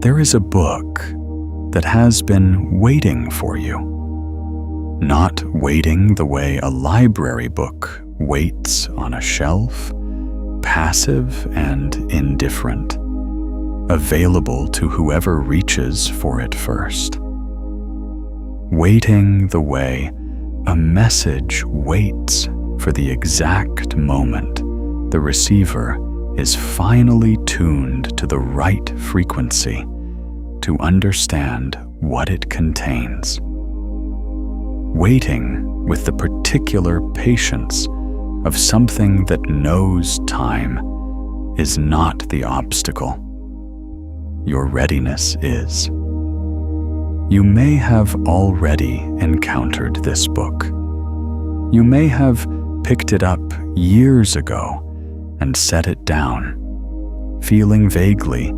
there is a book that has been waiting for you. Not waiting the way a library book waits on a shelf, passive and indifferent, available to whoever reaches for it first. Waiting the way a message waits for the exact moment the receiver is finally tuned to the right frequency to understand what it contains. Waiting with the particular patience of something that knows time is not the obstacle. Your readiness is. You may have already encountered this book. You may have picked it up years ago and set it down, feeling vaguely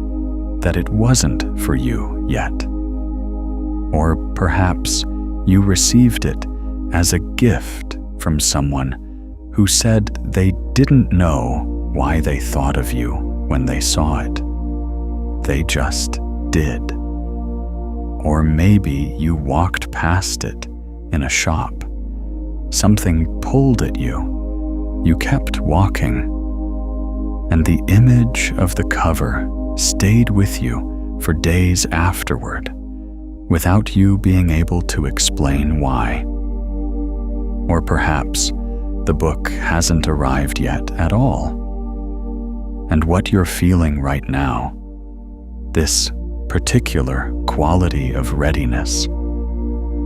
that it wasn't for you yet. Or perhaps you received it as a gift from someone who said they didn't know why they thought of you when they saw it. They just did. Or maybe you walked past it in a shop. Something pulled at you. You kept walking. And the image of the cover stayed with you for days afterward, without you being able to explain why. Or perhaps the book hasn't arrived yet at all. And what you're feeling right now, this particular quality of readiness,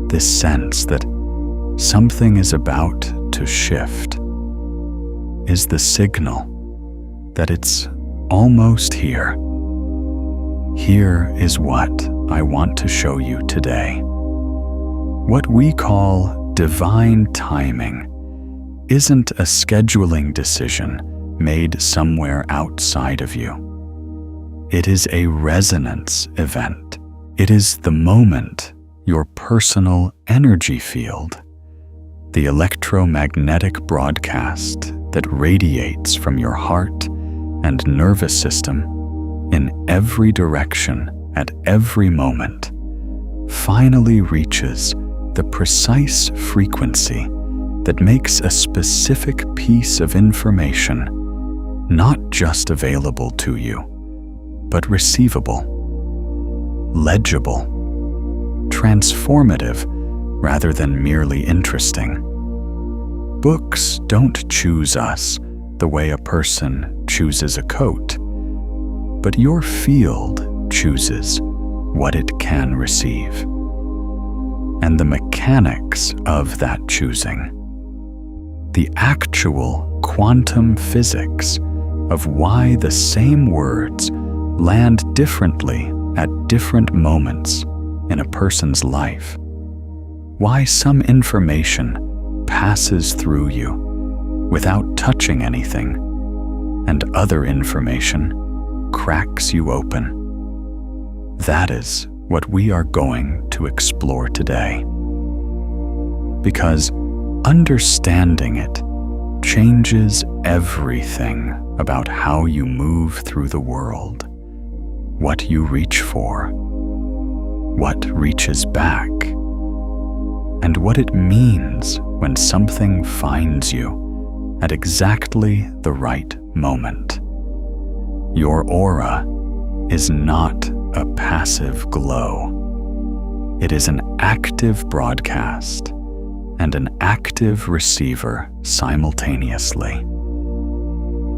this sense that something is about to shift, is the signal that it's almost here. Here is what I want to show you today. What we call divine timing isn't a scheduling decision made somewhere outside of you. It is a resonance event. It is the moment your personal energy field, the electromagnetic broadcast that radiates from your heart and nervous system in every direction at every moment, finally reaches the precise frequency that makes a specific piece of information not just available to you, but receivable, legible, transformative rather than merely interesting. Books don't choose us the way a person chooses a coat, but your field chooses what it can receive. And the mechanics of that choosing, the actual quantum physics of why the same words land differently at different moments in a person's life, why some information passes through you without touching anything, and other information cracks you open. That is what we are going to explore today. Because understanding it changes everything about how you move through the world, what you reach for, what reaches back, and what it means when something finds you at exactly the right moment. Your aura is not a passive glow. It is an active broadcast and an active receiver simultaneously.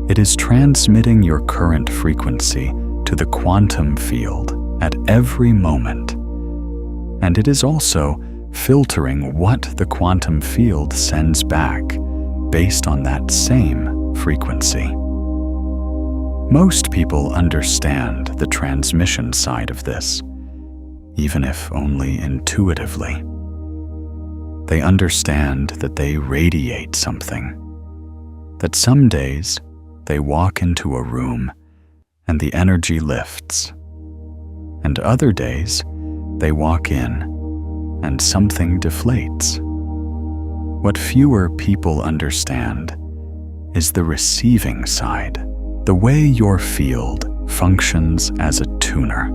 It is transmitting your current frequency to the quantum field at every moment, and it is also filtering what the quantum field sends back based on that same frequency. Most people understand the transmission side of this, even if only intuitively. They understand that they radiate something, that some days they walk into a room and the energy lifts, and other days they walk in and something deflates. What fewer people understand is the receiving side, the way your field functions as a tuner,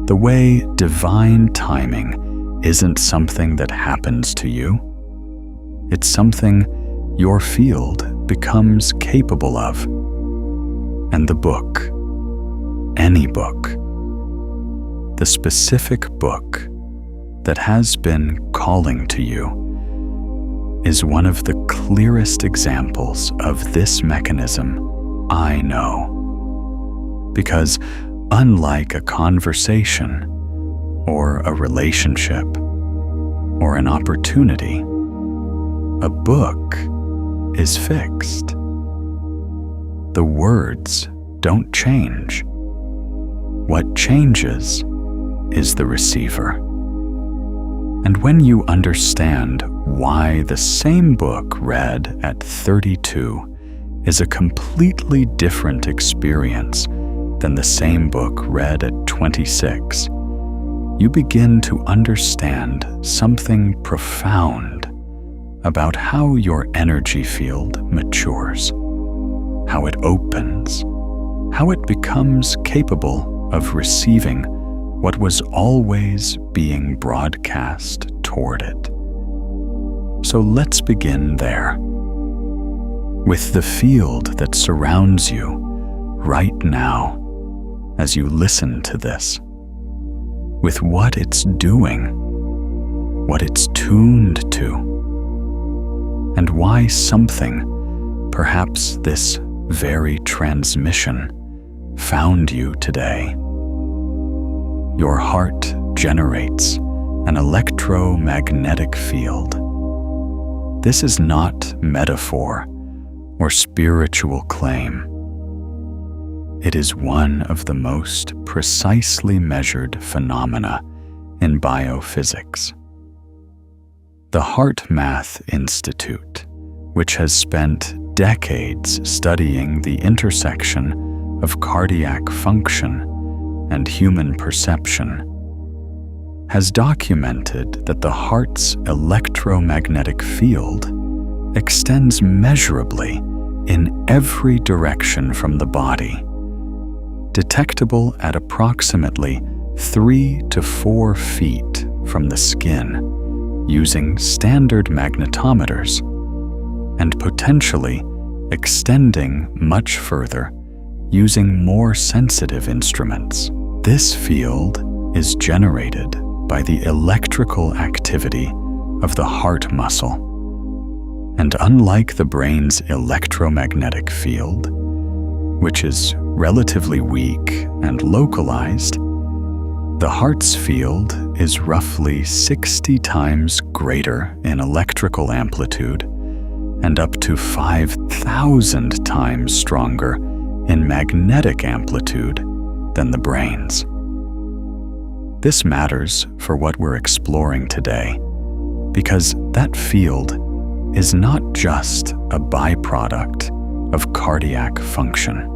The way divine timing isn't something that happens to you. It's something your field becomes capable of. And the book, any book, the specific book that has been calling to you, is one of the clearest examples of this mechanism I know. Because unlike a conversation, or a relationship, or an opportunity, a book is fixed. The words don't change. What changes is the receiver. And when you understand why the same book read at 32 is a completely different experience than the same book read at 26, you begin to understand something profound about how your energy field matures, how it opens, how it becomes capable of receiving what was always being broadcast toward it. So let's begin there, with the field that surrounds you right now as you listen to this, with what it's doing, what it's tuned to, and why something, perhaps this very transmission, found you today. Your heart generates an electromagnetic field. This is not metaphor or spiritual claim. It is one of the most precisely measured phenomena in biophysics. The HeartMath Institute, which has spent decades studying the intersection of cardiac function and human perception, has documented that the heart's electromagnetic field extends measurably in every direction from the body, detectable at approximately 3 to 4 feet from the skin using standard magnetometers, and potentially extending much further using more sensitive instruments. This field is generated by the electrical activity of the heart muscle. And unlike the brain's electromagnetic field, which is relatively weak and localized, the heart's field is roughly 60 times greater in electrical amplitude and up to 5,000 times stronger in magnetic amplitude than the brain's. This matters for what we're exploring today, because that field is not just a byproduct of cardiac function.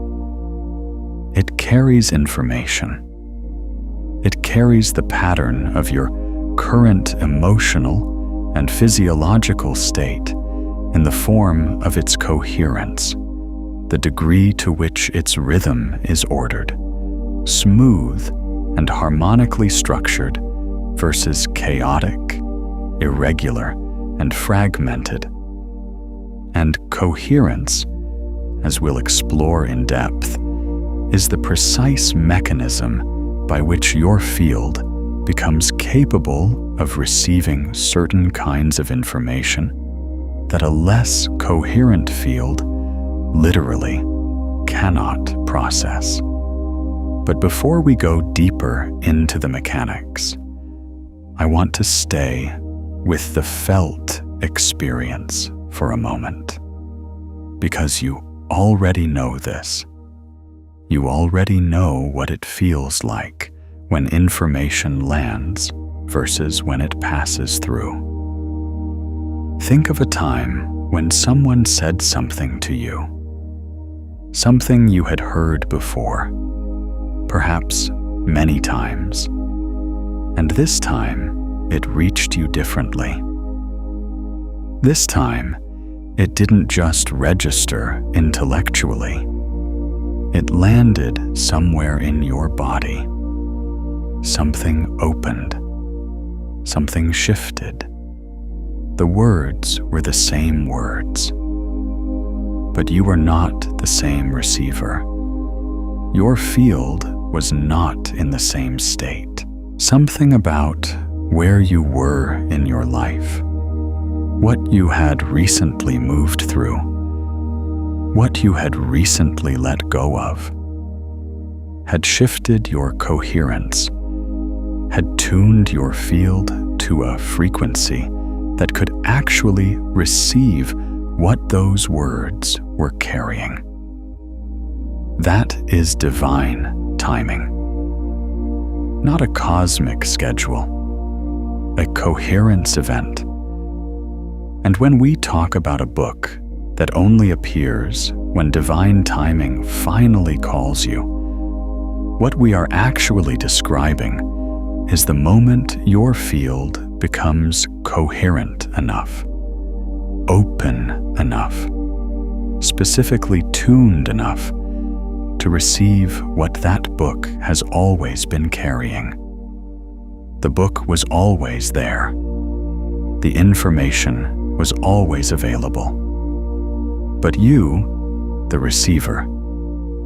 It carries information. It carries the pattern of your current emotional and physiological state in the form of its coherence, the degree to which its rhythm is ordered, smooth and harmonically structured versus chaotic, irregular, and fragmented. And coherence, as we'll explore in depth, is the precise mechanism by which your field becomes capable of receiving certain kinds of information that a less coherent field literally cannot process. But before we go deeper into the mechanics, I want to stay with the felt experience for a moment, because you already know this. You already know what it feels like when information lands versus when it passes through. Think of a time when someone said something to you, something you had heard before, perhaps many times, and this time it reached you differently. This time, it didn't just register intellectually. It landed somewhere in your body. something opened, something shifted. The words were the same words, but you were not the same receiver. Your field was not in the same state. Something about where you were in your life, what you had recently moved through, what you had recently let go of, had shifted your coherence, had tuned your field to a frequency that could actually receive what those words were carrying. That is divine timing. Not a cosmic schedule, a coherence event. And when we talk about a book that only appears when divine timing finally calls you, what we are actually describing is the moment your field becomes coherent enough, open enough, specifically tuned enough to receive what that book has always been carrying. The book was always there. The information was always available. But you, the receiver,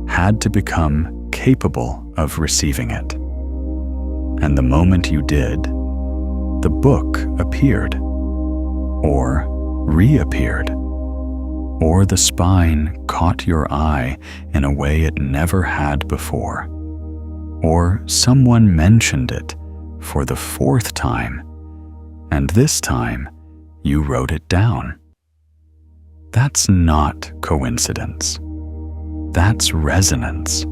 had to become capable of receiving it. And the moment you did, the book appeared, or reappeared, or the spine caught your eye in a way it never had before, or someone mentioned it for the 4th time, and this time you wrote it down. That's not coincidence. That's resonance.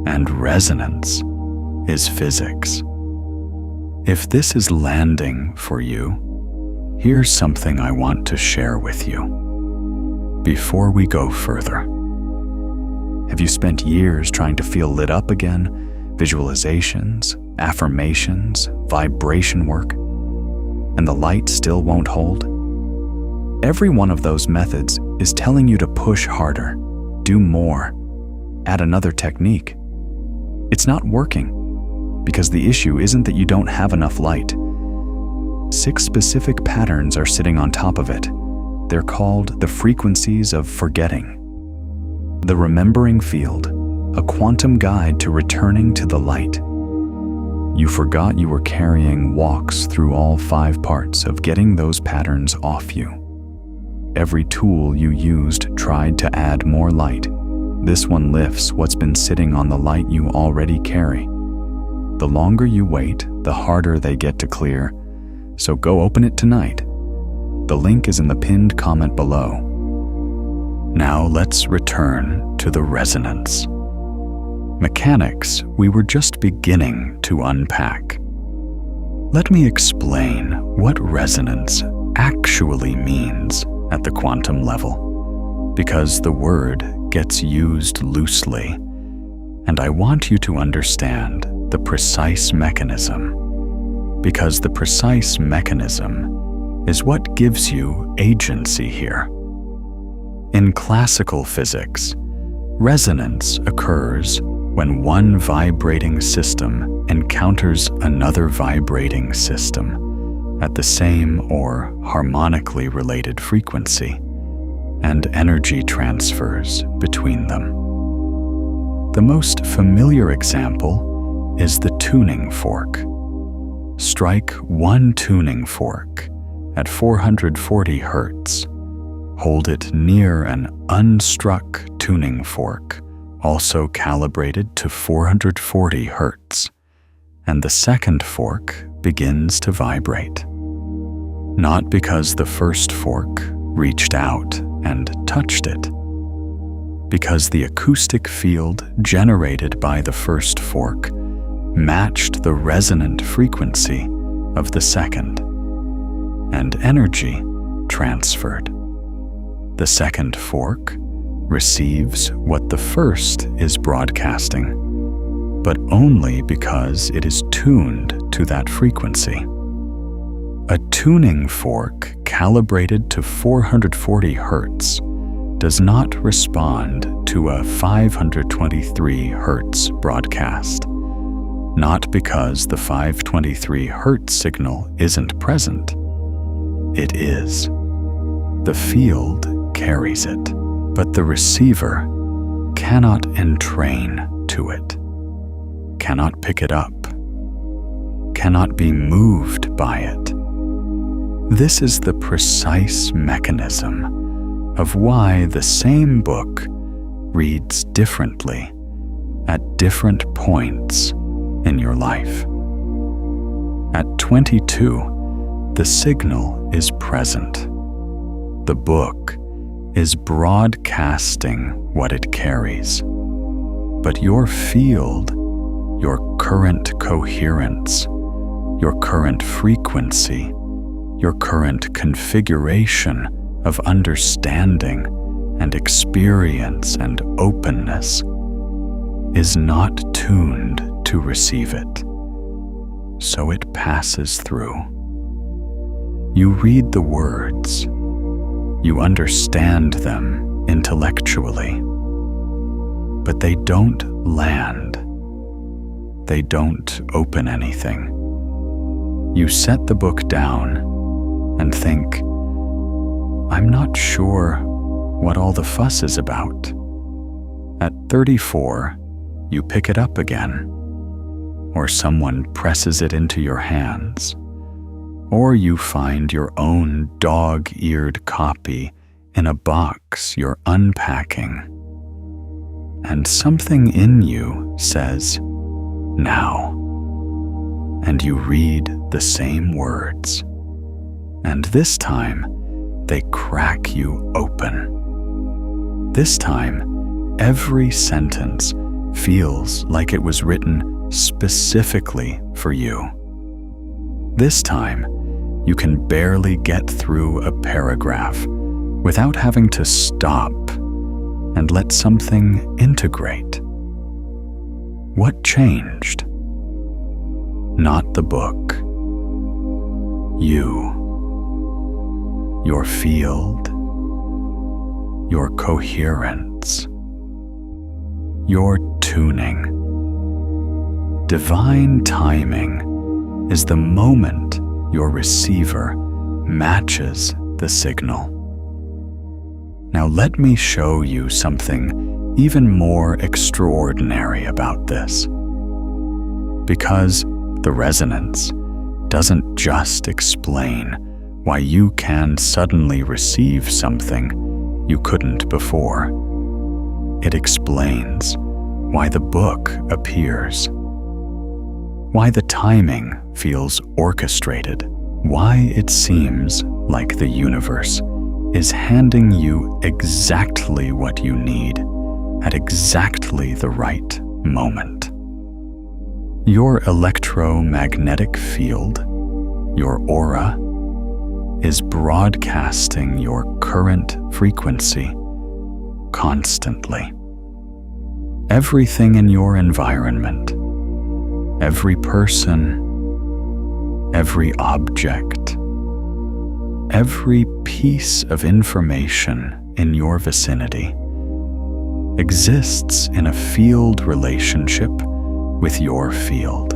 And resonance is physics. If this is landing for you, here's something I want to share with you before we go further. Have you spent years trying to feel lit up again? Visualizations, affirmations, vibration work, and the light still won't hold? Every one of those methods is telling you to push harder, do more, add another technique. It's not working because the issue isn't that you don't have enough light. 6 specific patterns are sitting on top of it. They're called the frequencies of forgetting. The remembering field, a quantum guide to returning to the light. You forgot you were carrying walks through all 5 parts of getting those patterns off you. Every tool you used tried to add more light. This one lifts what's been sitting on the light you already carry. The longer you wait, the harder they get to clear. So go open it tonight. The link is in the pinned comment below. Now let's return to the resonance. Mechanics we were just beginning to unpack. Let me explain what resonance actually means at the quantum level, because the word gets used loosely, and I want you to understand the precise mechanism, because the precise mechanism is what gives you agency here. In classical physics, resonance occurs when one vibrating system encounters another vibrating system at the same or harmonically related frequency, and energy transfers between them. The most familiar example is the tuning fork. Strike one tuning fork at 440 Hz. Hold it near an unstruck tuning fork, also calibrated to 440 Hz, and the second fork begins to vibrate. Not because the first fork reached out and touched it, because the acoustic field generated by the first fork matched the resonant frequency of the second, and energy transferred. The second fork receives what the first is broadcasting, but only because it is tuned to that frequency. A tuning fork calibrated to 440 Hz does not respond to a 523 Hz broadcast. not because the 523 Hz signal isn't present. It is. The field carries it, but the receiver cannot entrain to it, cannot pick it up, cannot be moved by it. This is the precise mechanism of why the same book reads differently at different points in your life. At 22, the signal is present. The book is broadcasting what it carries. But your field, your current coherence, your current frequency, your current configuration of understanding and experience and openness is not tuned to receive it. So it passes through. You read the words. You understand them intellectually. But they don't land. They don't open anything. You set the book down and think, I'm not sure what all the fuss is about. At 34, you pick it up again, or someone presses it into your hands, or you find your own dog-eared copy in a box you're unpacking. And something in you says, now. And you read the same words. And this time, they crack you open. This time, every sentence feels like it was written specifically for you. This time, you can barely get through a paragraph without having to stop and let something integrate. What changed? Not the book. You. Your field. Your coherence. Your tuning. Divine timing is the moment your receiver matches the signal. Now let me show you something even more extraordinary about this. Because the resonance doesn't just explain why you can suddenly receive something you couldn't before. It explains why the book appears, why the timing feels orchestrated, why it seems like the universe is handing you exactly what you need at exactly the right moment. Your electromagnetic field, your aura, is broadcasting your current frequency constantly. Everything in your environment, every person, every object, every piece of information in your vicinity exists in a field relationship with your field.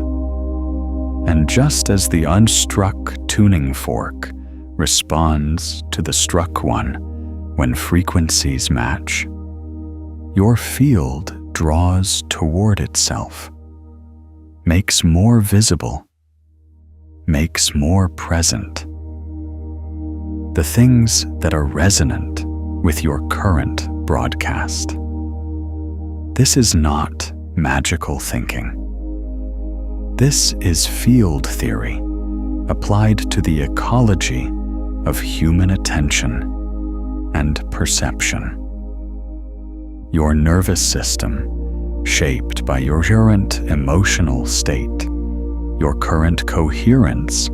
And just as the unstruck tuning fork responds to the struck one when frequencies match, your field draws toward itself, makes more visible, makes more present the things that are resonant with your current broadcast. This is not magical thinking. This is field theory applied to the ecology of human attention and perception. Your nervous system, shaped by your current emotional state, your current coherence,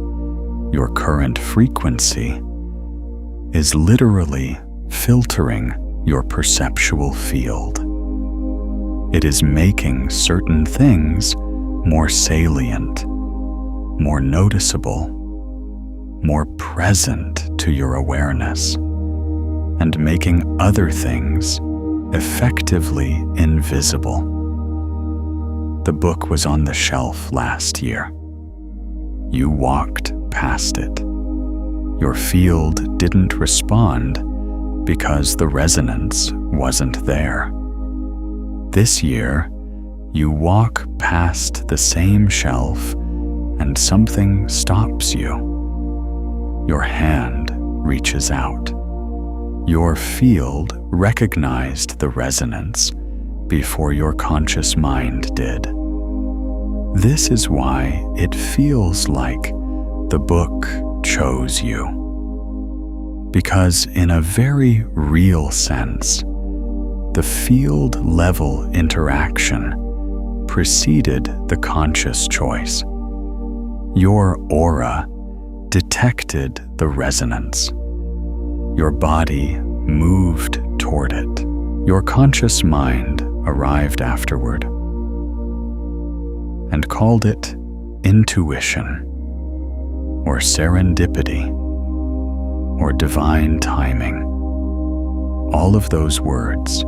your current frequency, is literally filtering your perceptual field. It is making certain things more salient, more noticeable, more present to your awareness, and making other things effectively invisible. the book was on the shelf last year. You walked past it. Your field didn't respond because the resonance wasn't there. This year, you walk past the same shelf and something stops you. Your hand reaches out. Your field recognized the resonance before your conscious mind did. This is why it feels like the book chose you. Because in a very real sense, the field-level interaction preceded the conscious choice. Your aura detected the resonance. Your body moved toward it. Your conscious mind arrived afterward and called it intuition, or serendipity, or divine timing. All of those words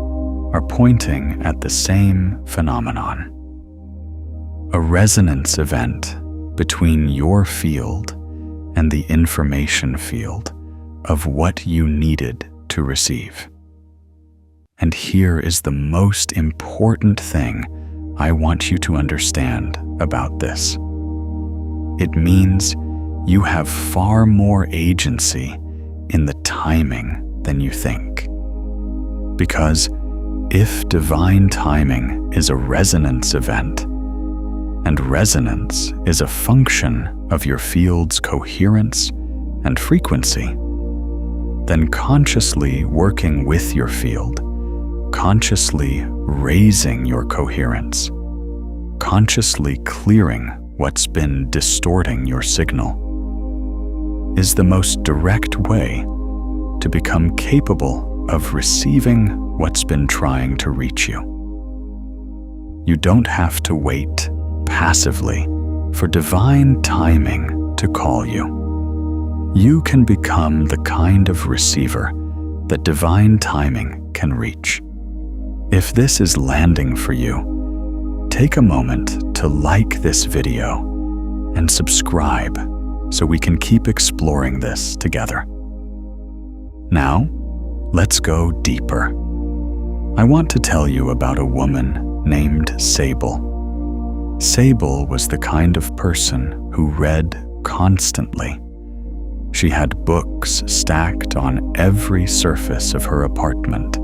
are pointing at the same phenomenon. A resonance event between your field and the information field of what you needed to receive. And here is the most important thing I want you to understand about this. It means you have far more agency in the timing than you think. Because if divine timing is a resonance event, and resonance is a function of your field's coherence and frequency, then consciously working with your field, consciously raising your coherence, consciously clearing what's been distorting your signal, is the most direct way to become capable of receiving what's been trying to reach you. You don't have to wait passively for divine timing to call you. You can become the kind of receiver that divine timing can reach. If this is landing for you, take a moment to like this video and subscribe so we can keep exploring this together. Now, let's go deeper. I want to tell you about a woman named Sable. Sable was the kind of person who read constantly. She had books stacked on every surface of her apartment.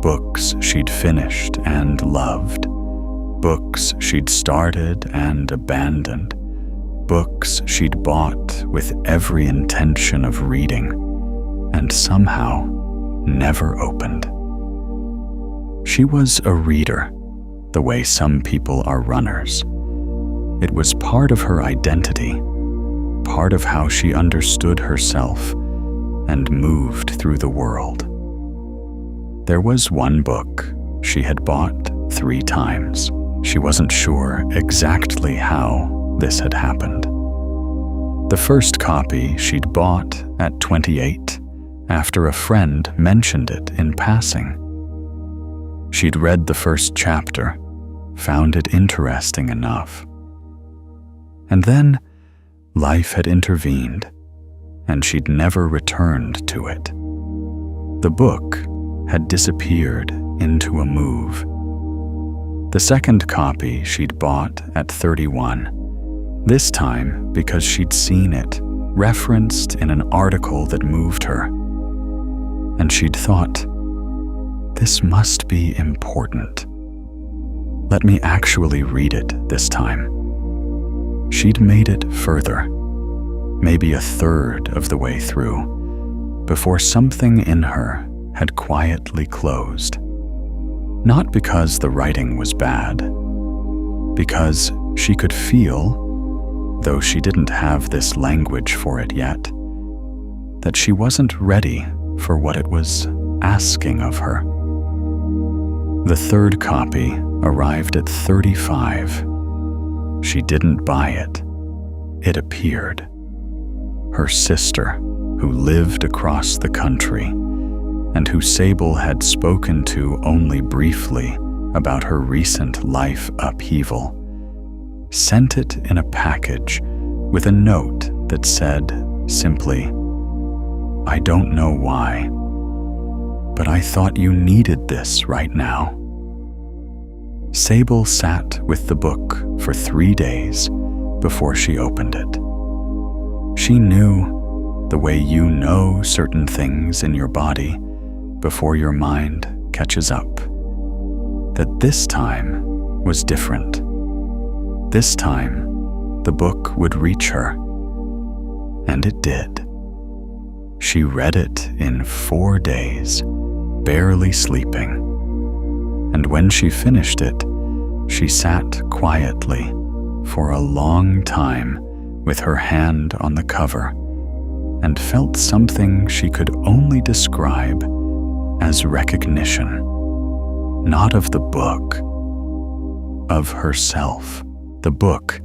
Books she'd finished and loved. Books she'd started and abandoned. Books she'd bought with every intention of reading and somehow never opened. She was a reader, the way some people are runners. It was part of her identity, part of how she understood herself and moved through the world. There was one book she had bought 3 times. She wasn't sure exactly how this had happened. The first copy she'd bought at 28 after a friend mentioned it in passing. She'd read the first chapter, found it interesting enough. And then life had intervened, and she'd never returned to it. The book had disappeared into a move. The second copy she'd bought at 31, this time because she'd seen it referenced in an article that moved her. And she'd thought, this must be important. Let me actually read it this time. She'd made it further, maybe a third of the way through, before something in her had quietly closed. Not because the writing was bad, because she could feel, though she didn't have this language for it yet, that she wasn't ready for what it was asking of her. The third copy arrived at 35. She didn't buy it. It appeared. Her sister, who lived across the country, and who Sable had spoken to only briefly about her recent life upheaval, sent it in a package with a note that said simply, "I don't know why, but I thought you needed this right now." Sable sat with the book for 3 days before she opened it. She knew, the way you know certain things in your body before your mind catches up, that this time was different. This time, the book would reach her. And it did. She read it in 4 days, barely sleeping. And when she finished it, she sat quietly for a long time with her hand on the cover and felt something she could only describe as recognition, not of the book, of herself. The book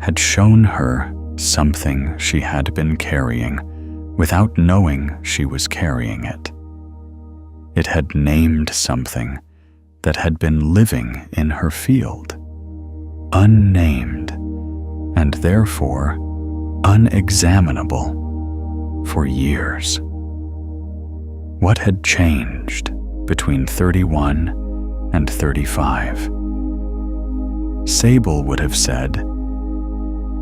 had shown her something she had been carrying without knowing she was carrying it. It had named something that had been living in her field, unnamed and therefore unexaminable for years. What had changed between 31 and 35? Sable would have said,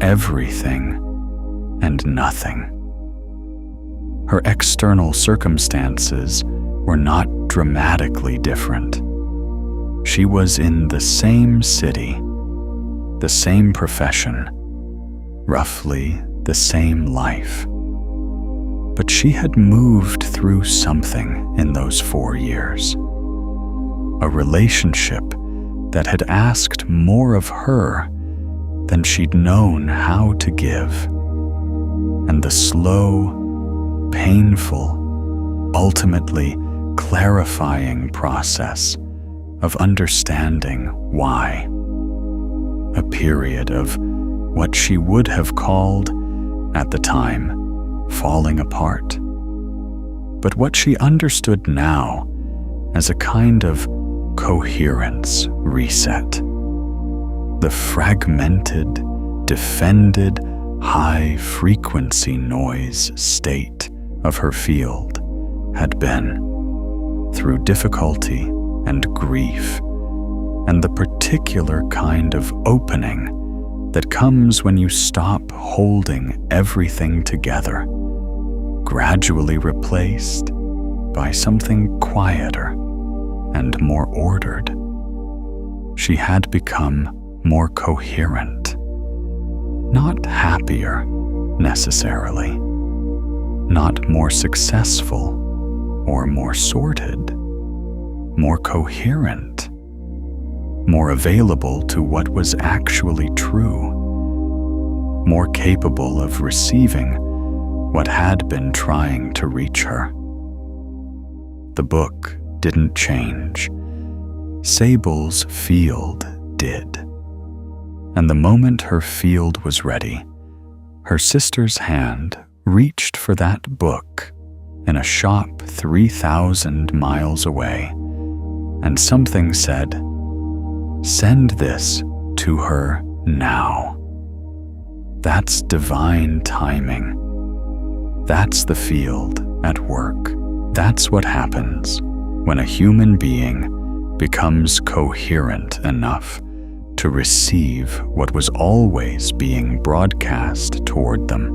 everything and nothing. Her external circumstances were not dramatically different. She was in the same city, the same profession, roughly the same life. But she had moved through something in those 4 years. A relationship that had asked more of her than she'd known how to give. And the slow, painful, ultimately clarifying process of understanding why. A period of what she would have called, at the time, falling apart. But what she understood now as a kind of coherence reset. The fragmented, defended, high-frequency noise state of her field had been, through difficulty and grief, and the particular kind of opening that comes when you stop holding everything together, gradually replaced by something quieter and more ordered. She had become more coherent, not happier necessarily, not more successful or more sorted, more coherent, more available to what was actually true, more capable of receiving what had been trying to reach her. The book didn't change. Sable's field did. And the moment her field was ready, her sister's hand reached for that book in a shop 3,000 miles away, and something said, "Send this to her now." That's divine timing. That's the field at work. That's what happens when a human being becomes coherent enough to receive what was always being broadcast toward them.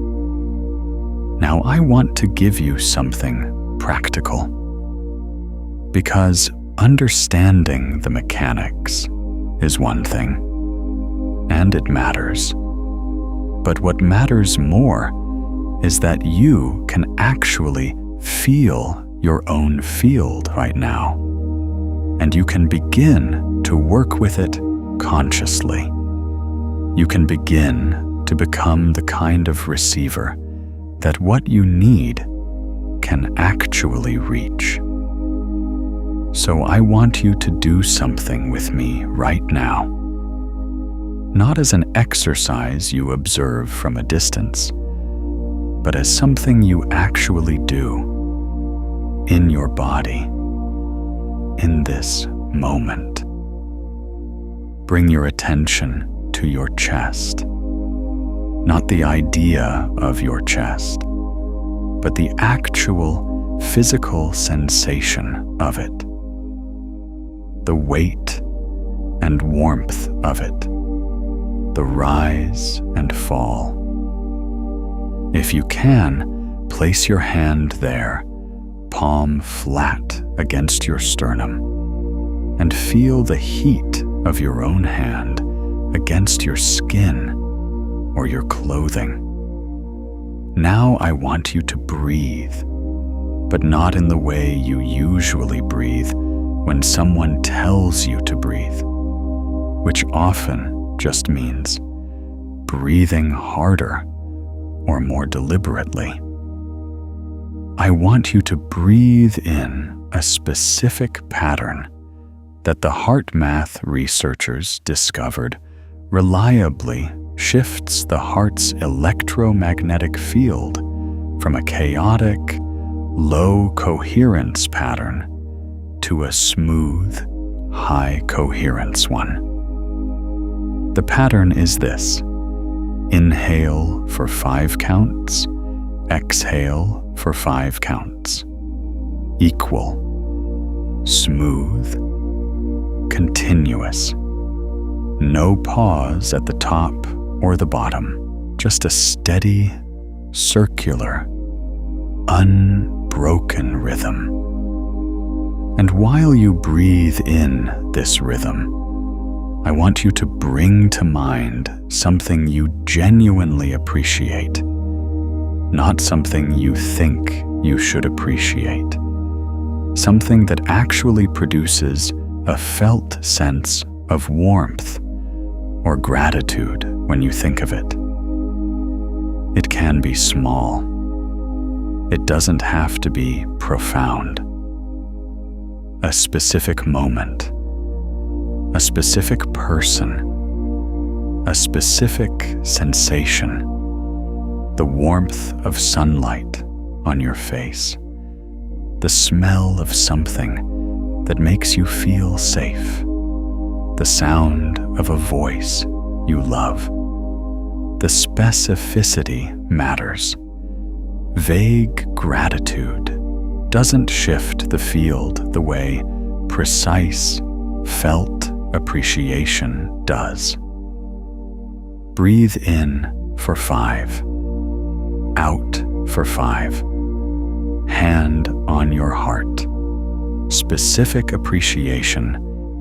Now I want to give you something practical, because understanding the mechanics is one thing, and it matters. But what matters more is that you can actually feel your own field right now, and you can begin to work with it consciously. You can begin to become the kind of receiver that what you need can actually reach. So I want you to do something with me right now. Not as an exercise you observe from a distance, but as something you actually do in your body, in this moment. bring your attention to your chest. Not the idea of your chest, but the actual physical sensation of it. The weight and warmth of it. The rise and fall. If you can, place your hand there, palm flat against your sternum, and feel the heat of your own hand against your skin or your clothing. Now I want you to breathe, but not in the way you usually breathe when someone tells you to breathe, which often just means breathing harder or more deliberately. I want you to breathe in a specific pattern that the HeartMath researchers discovered reliably shifts the heart's electromagnetic field from a chaotic, low coherence pattern to a smooth, high coherence one. The pattern is this: inhale for 5 counts, exhale for 5 counts. Equal, smooth, continuous. No pause at the top or the bottom, just a steady, circular, unbroken rhythm. And while you breathe in this rhythm, I want you to bring to mind something you genuinely appreciate, not something you think you should appreciate. Something that actually produces a felt sense of warmth or gratitude when you think of it. It can be small. It doesn't have to be profound. A specific moment, a specific person, a specific sensation, the warmth of sunlight on your face, the smell of something that makes you feel safe, the sound of a voice you love. The specificity matters. Vague gratitude doesn't shift the field the way precise, felt appreciation does. Breathe in for 5, out for 5. Hand on your heart. Specific appreciation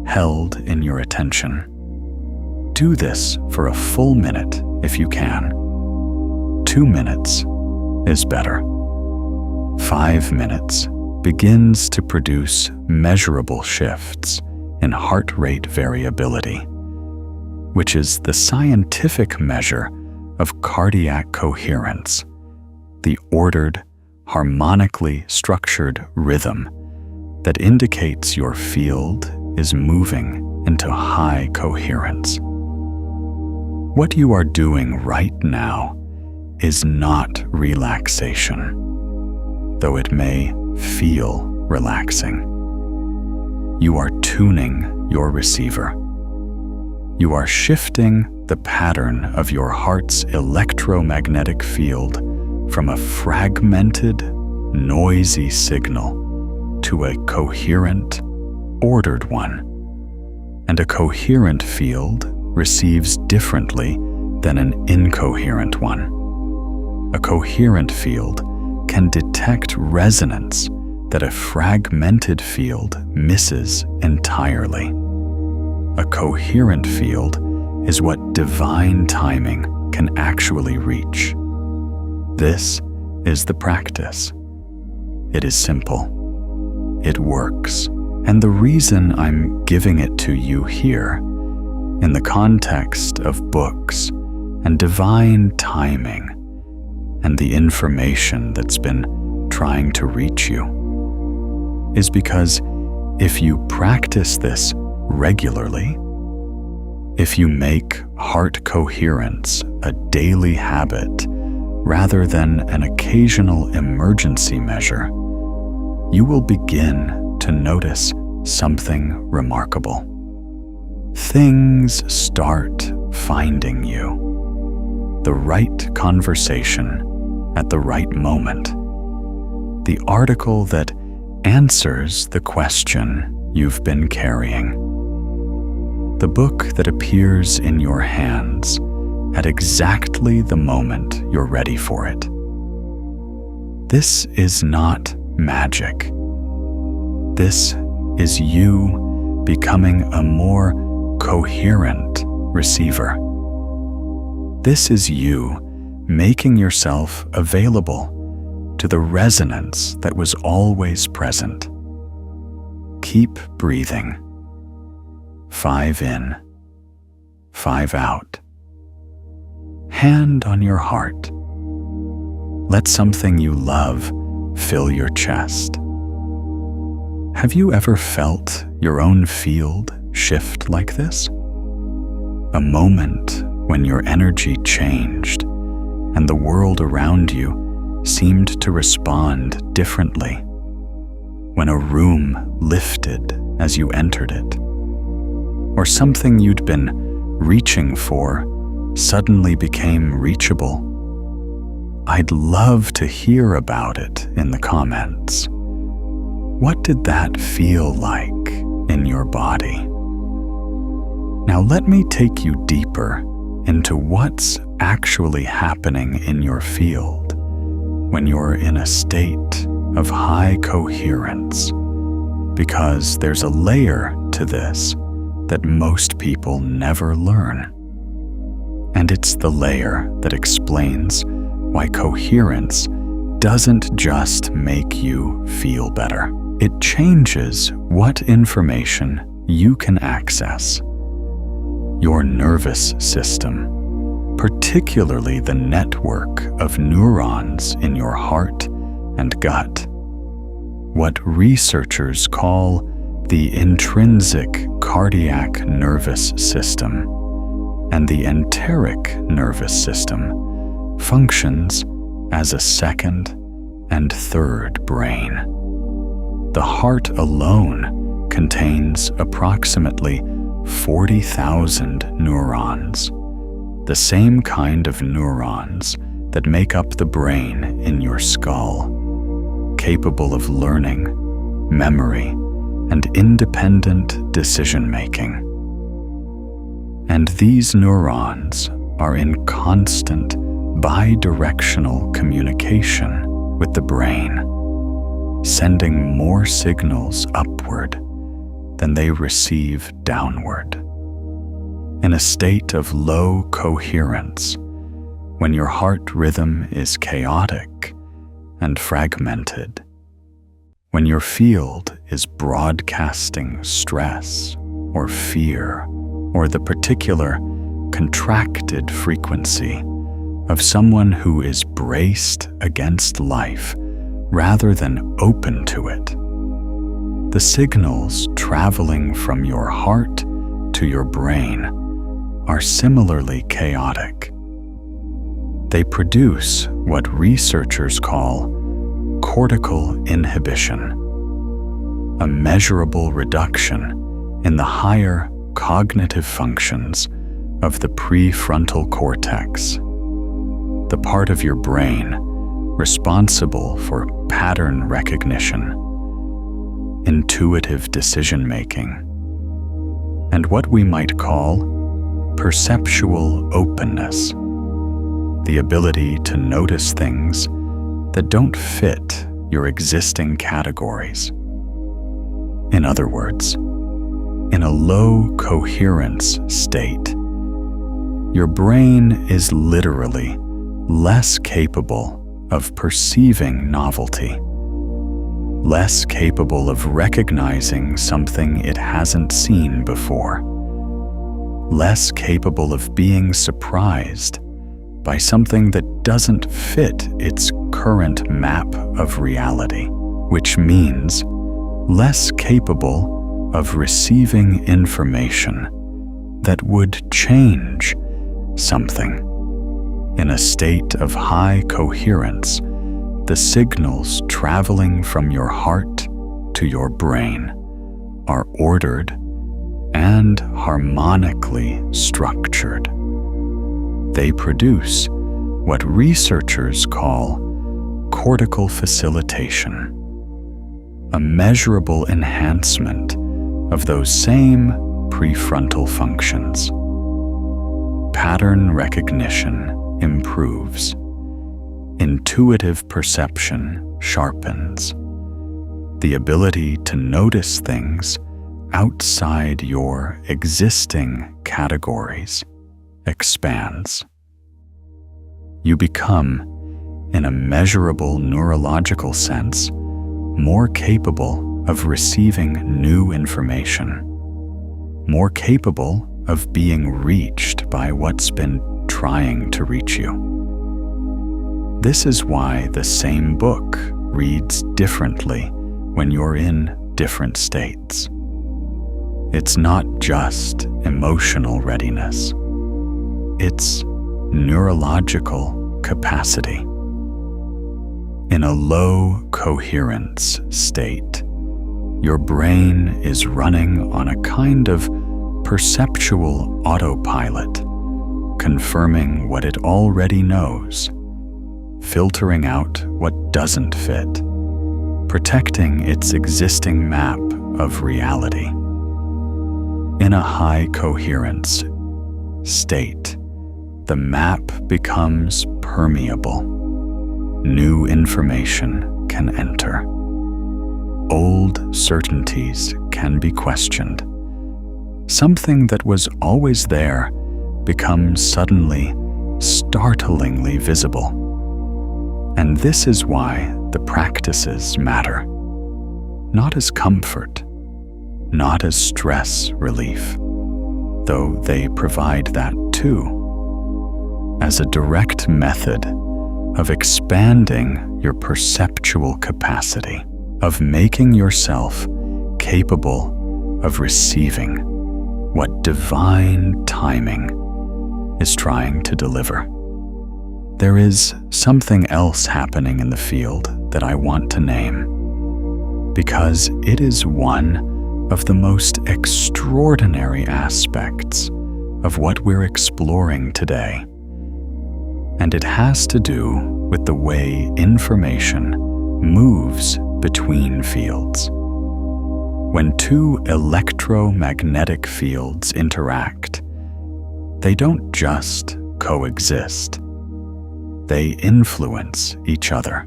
held in your attention. Do this for a full minute if you can. 2 minutes is better. 5 minutes begins to produce measurable shifts in heart rate variability, which is the scientific measure of cardiac coherence, the ordered, harmonically structured rhythm that indicates your field is moving into high coherence. What you are doing right now is not relaxation, though it may feel relaxing. You are tuning your receiver. You are shifting the pattern of your heart's electromagnetic field from a fragmented, noisy signal to a coherent, ordered one. And a coherent field receives differently than an incoherent one. A coherent field can detect resonance that a fragmented field misses entirely. A coherent field is what divine timing can actually reach. This is the practice. It is simple. It works. And the reason I'm giving it to you here, in the context of books and divine timing and the information that's been trying to reach you, is because if you practice this regularly, if you make heart coherence a daily habit rather than an occasional emergency measure, you will begin to notice something remarkable. things start finding you. The right conversation at the right moment. The article that answers the question you've been carrying. The book that appears in your hands at exactly the moment you're ready for it. This is not magic. This is you becoming a more coherent receiver. This is you making yourself available to the resonance that was always present. Keep breathing. 5 in, 5 out. Hand on your heart. Let something you love fill your chest. Have you ever felt your own field shift like this? A moment when your energy changed and the world around you seemed to respond differently. When a room lifted as you entered it, or something you'd been reaching for suddenly became reachable. I'd love to hear about it in the comments. What did that feel like in your body? Now let me take you deeper into what's actually happening in your field when you're in a state of high coherence, because there's a layer to this that most people never learn. And it's the layer that explains why coherence doesn't just make you feel better. It changes what information you can access. Your nervous system, particularly the network of neurons in your heart and gut, what researchers call the intrinsic cardiac nervous system and the enteric nervous system, functions as a second and third brain. The heart alone contains approximately 40,000 neurons, the same kind of neurons that make up the brain in your skull, capable of learning, memory, and independent decision-making. And these neurons are in constant bidirectional communication with the brain, sending more signals upward than they receive downward. In a state of low coherence, when your heart rhythm is chaotic and fragmented, when your field is broadcasting stress or fear or the particular contracted frequency of someone who is braced against life rather than open to it, the signals traveling from your heart to your brain are similarly chaotic. They produce what researchers call cortical inhibition, a measurable reduction in the higher cognitive functions of the prefrontal cortex, the part of your brain responsible for pattern recognition, intuitive decision-making, and what we might call perceptual openness, the ability to notice things that don't fit your existing categories. In other words, in a low coherence state, your brain is literally less capable of perceiving novelty, less capable of recognizing something it hasn't seen before, less capable of being surprised by something that doesn't fit its current map of reality, which means less capable of receiving information that would change something. In a state of high coherence, the signals traveling from your heart to your brain are ordered and harmonically structured. They produce what researchers call cortical facilitation, a measurable enhancement of those same prefrontal functions. Pattern recognition improves. Intuitive perception sharpens. The ability to notice things outside your existing categories expands. You become, in a measurable neurological sense, more capable of receiving new information, more capable of being reached by what's been trying to reach you. This is why the same book reads differently when you're in different states. It's not just emotional readiness. It's neurological capacity. In a low coherence state, your brain is running on a kind of perceptual autopilot, confirming what it already knows, filtering out what doesn't fit, protecting its existing map of reality. In a high coherence state, the map becomes permeable. New information can enter. Old certainties can be questioned. Something that was always there becomes suddenly startlingly visible. And this is why the practices matter. Not as comfort, not as stress relief, though they provide that too, as a direct method of expanding your perceptual capacity, of making yourself capable of receiving what divine timing is trying to deliver. There is something else happening in the field that I want to name, because it is one of the most extraordinary aspects of what we're exploring today. And it has to do with the way information moves between fields. When two electromagnetic fields interact, they don't just coexist. They influence each other.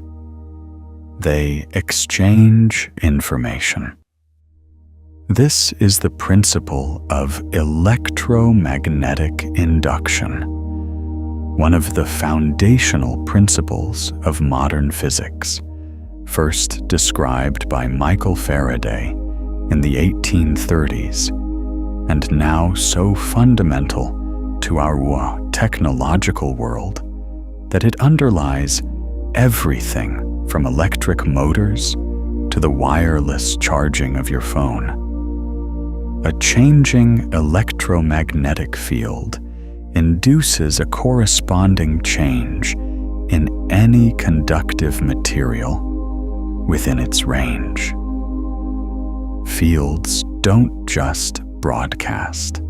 They exchange information. This is the principle of electromagnetic induction, one of the foundational principles of modern physics, first described by Michael Faraday in the 1830s, and now so fundamental to our technological world that it underlies everything from electric motors to the wireless charging of your phone. A changing electromagnetic field induces a corresponding change in any conductive material within its range. Fields don't just broadcast.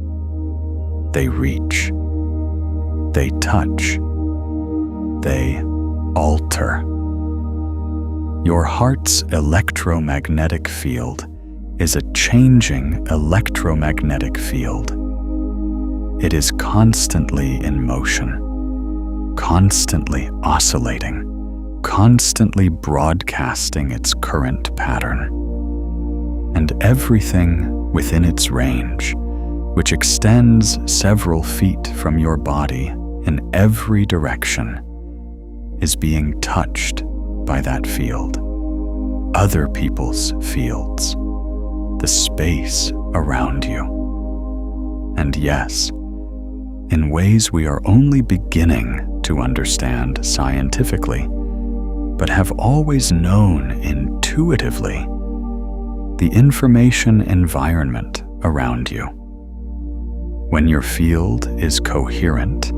They reach. They touch. They alter. Your heart's electromagnetic field is a changing electromagnetic field. It is constantly in motion, constantly oscillating, constantly broadcasting its current pattern. And everything within its range, which extends several feet from your body in every direction, is being touched by that field. Other people's fields, the space around you. And yes, in ways we are only beginning to understand scientifically, but have always known intuitively, the information environment around you. When your field is coherent,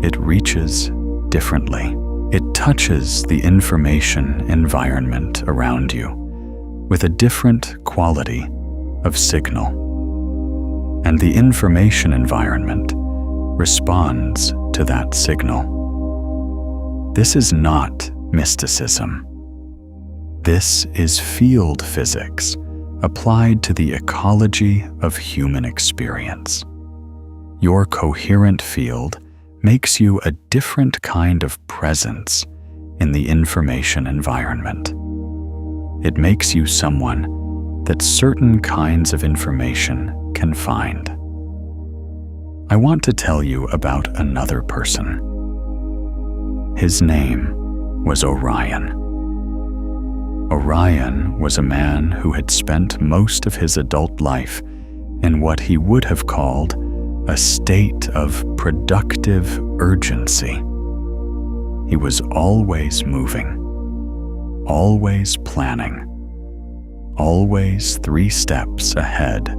it reaches differently. It touches the information environment around you with a different quality of signal. and the information environment responds to that signal. This is not mysticism. This is field physics applied to the ecology of human experience. Your coherent field makes you a different kind of presence in the information environment. It makes you someone that certain kinds of information can find. I want to tell you about another person. His name was Orion. Orion was a man who had spent most of his adult life in what he would have called a state of productive urgency. He was always moving, always planning, always 3 steps ahead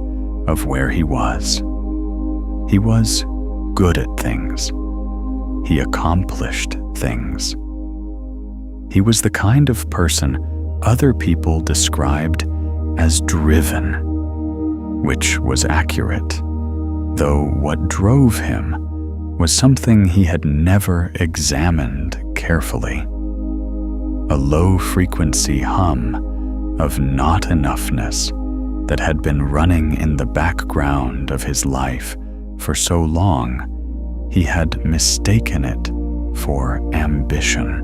of where he was. He was good at things. He accomplished things. He was the kind of person other people described as driven, which was accurate, though what drove him was something he had never examined carefully. A low-frequency hum of not enoughness that had been running in the background of his life for so long, he had mistaken it for ambition.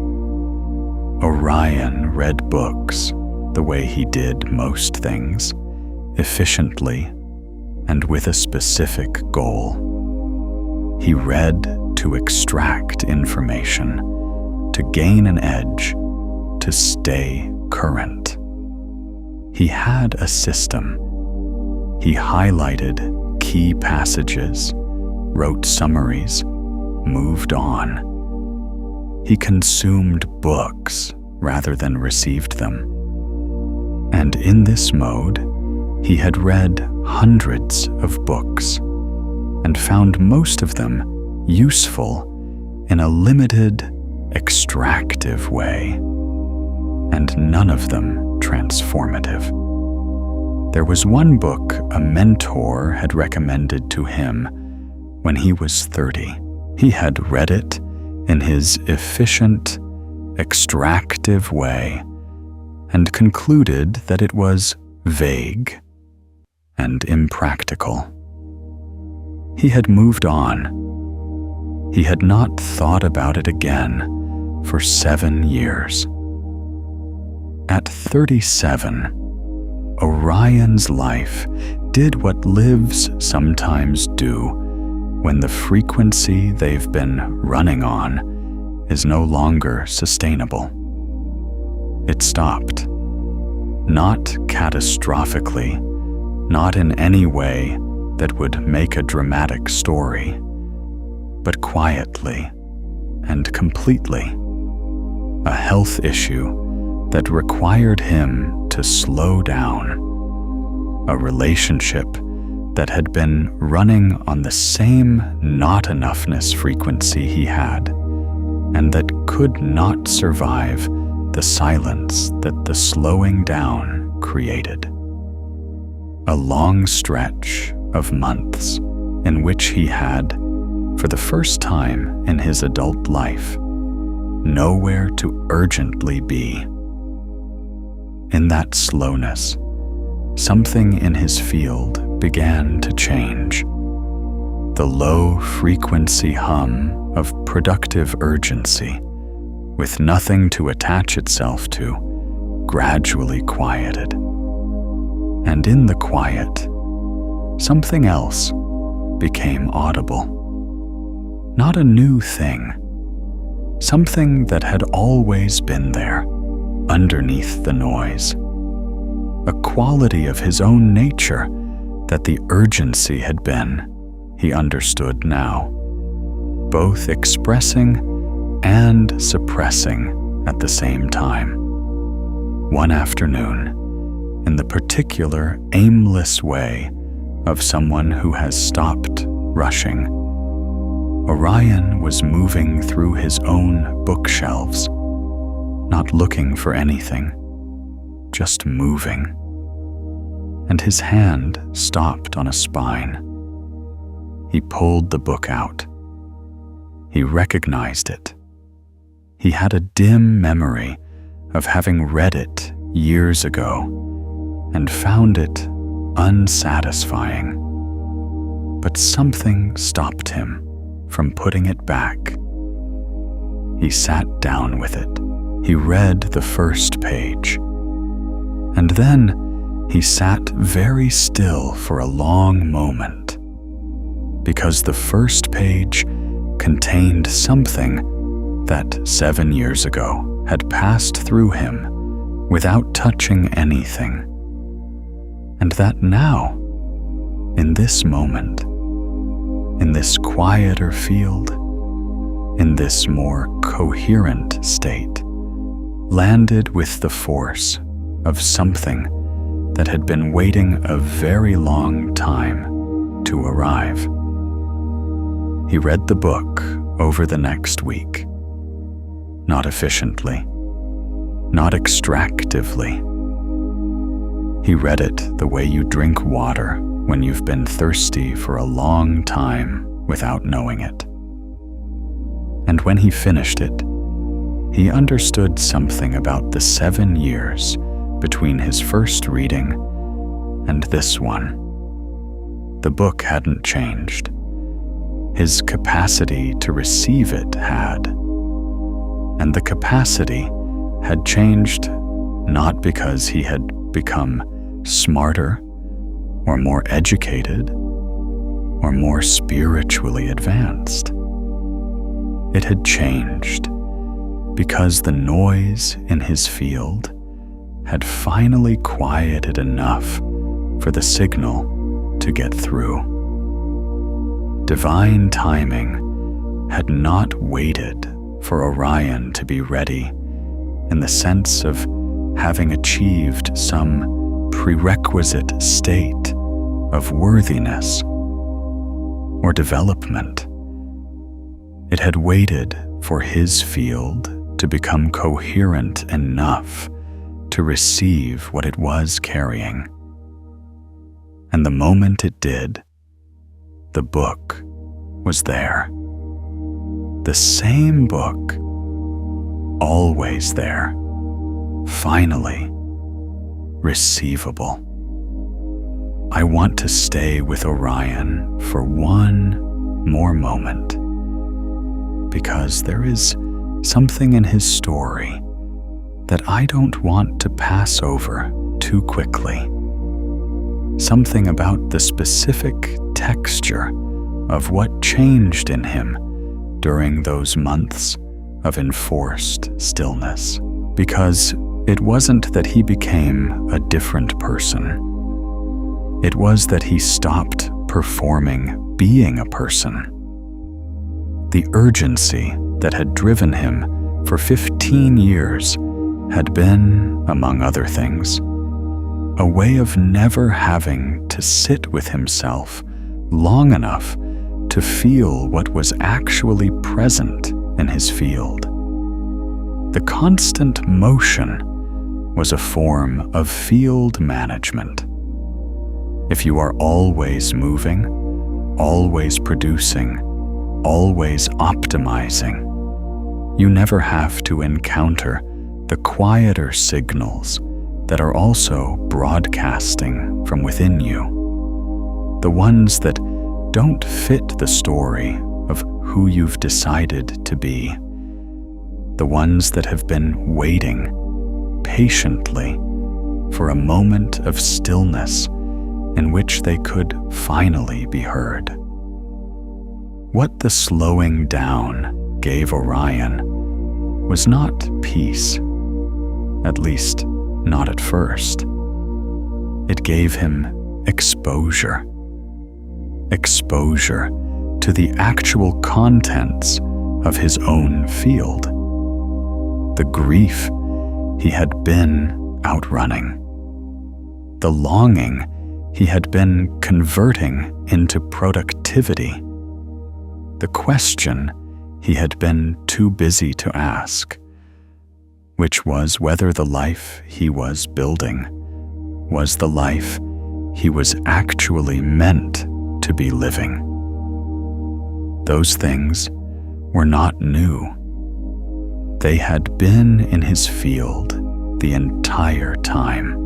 Orion read books the way he did most things, efficiently and with a specific goal. He read to extract information, to gain an edge, to stay current. He had a system. He highlighted key passages, wrote summaries, moved on. He consumed books rather than received them. And in this mode, he had read hundreds of books and found most of them useful in a limited, extractive way, and none of them transformative. There was one book a mentor had recommended to him when he was 30. He had read it in his efficient, extractive way and concluded that it was vague and impractical. He had moved on. He had not thought about it again for 7 years. At 37, Orion's life did what lives sometimes do when the frequency they've been running on is no longer sustainable. It stopped. Not catastrophically, not in any way that would make a dramatic story, but quietly and completely. A health issue that required him to slow down. A relationship that had been running on the same not-enoughness frequency he had, and that could not survive the silence that the slowing down created. A long stretch of months in which he had, for the first time in his adult life, nowhere to urgently be. In that slowness, something in his field began to change. The low-frequency hum of productive urgency, with nothing to attach itself to, gradually quieted. And in the quiet, something else became audible. Not a new thing, something that had always been there, underneath the noise. A quality of his own nature that the urgency had been, he understood now, both expressing and suppressing at the same time. One afternoon, in the particular aimless way of someone who has stopped rushing, Orion was moving through his own bookshelves, not looking for anything, just moving. And his hand stopped on a spine, He pulled the book out. He recognized it. He had a dim memory of having read it years ago and found it unsatisfying. But something stopped him from putting it back. He sat down with it. He read the first page. And then he sat very still for a long moment, because the first page contained something that 7 years ago had passed through him without touching anything. And that now, in this moment, in this quieter field, in this more coherent state, landed with the force of something that had been waiting a very long time to arrive. He read the book over the next week, not efficiently, not extractively. He read it the way you drink water when you've been thirsty for a long time without knowing it. And when he finished it, he understood something about the 7 years between his first reading and this one. The book hadn't changed. His capacity to receive it had. And the capacity had changed not because he had become smarter or more educated or more spiritually advanced. It had changed because the noise in his field had finally quieted enough for the signal to get through. Divine timing had not waited for Orion to be ready in the sense of having achieved some prerequisite state of worthiness or development. It had waited for his field to become coherent enough to receive what it was carrying. And the moment it did, the book was there. The same book, always there, finally receivable. I want to stay with Orion for one more moment, because there is something in his story that I don't want to pass over too quickly. Something about the specific texture of what changed in him during those months of enforced stillness. Because it wasn't that he became a different person. It was that he stopped performing being a person. The urgency that had driven him for 15 years had been, among other things, a way of never having to sit with himself long enough to feel what was actually present in his field. The constant motion was a form of field management. If you are always moving, always producing, always optimizing, you never have to encounter the quieter signals that are also broadcasting from within you, the ones that don't fit the story of who you've decided to be, the ones that have been waiting patiently for a moment of stillness in which they could finally be heard. What the slowing down gave Orion was not peace, at least not at first. It gave him exposure. Exposure to the actual contents of his own field. The grief he had been outrunning. The longing he had been converting into productivity. The question he had been too busy to ask, which was whether the life he was building was the life he was actually meant to be living. Those things were not new. They had been in his field the entire time,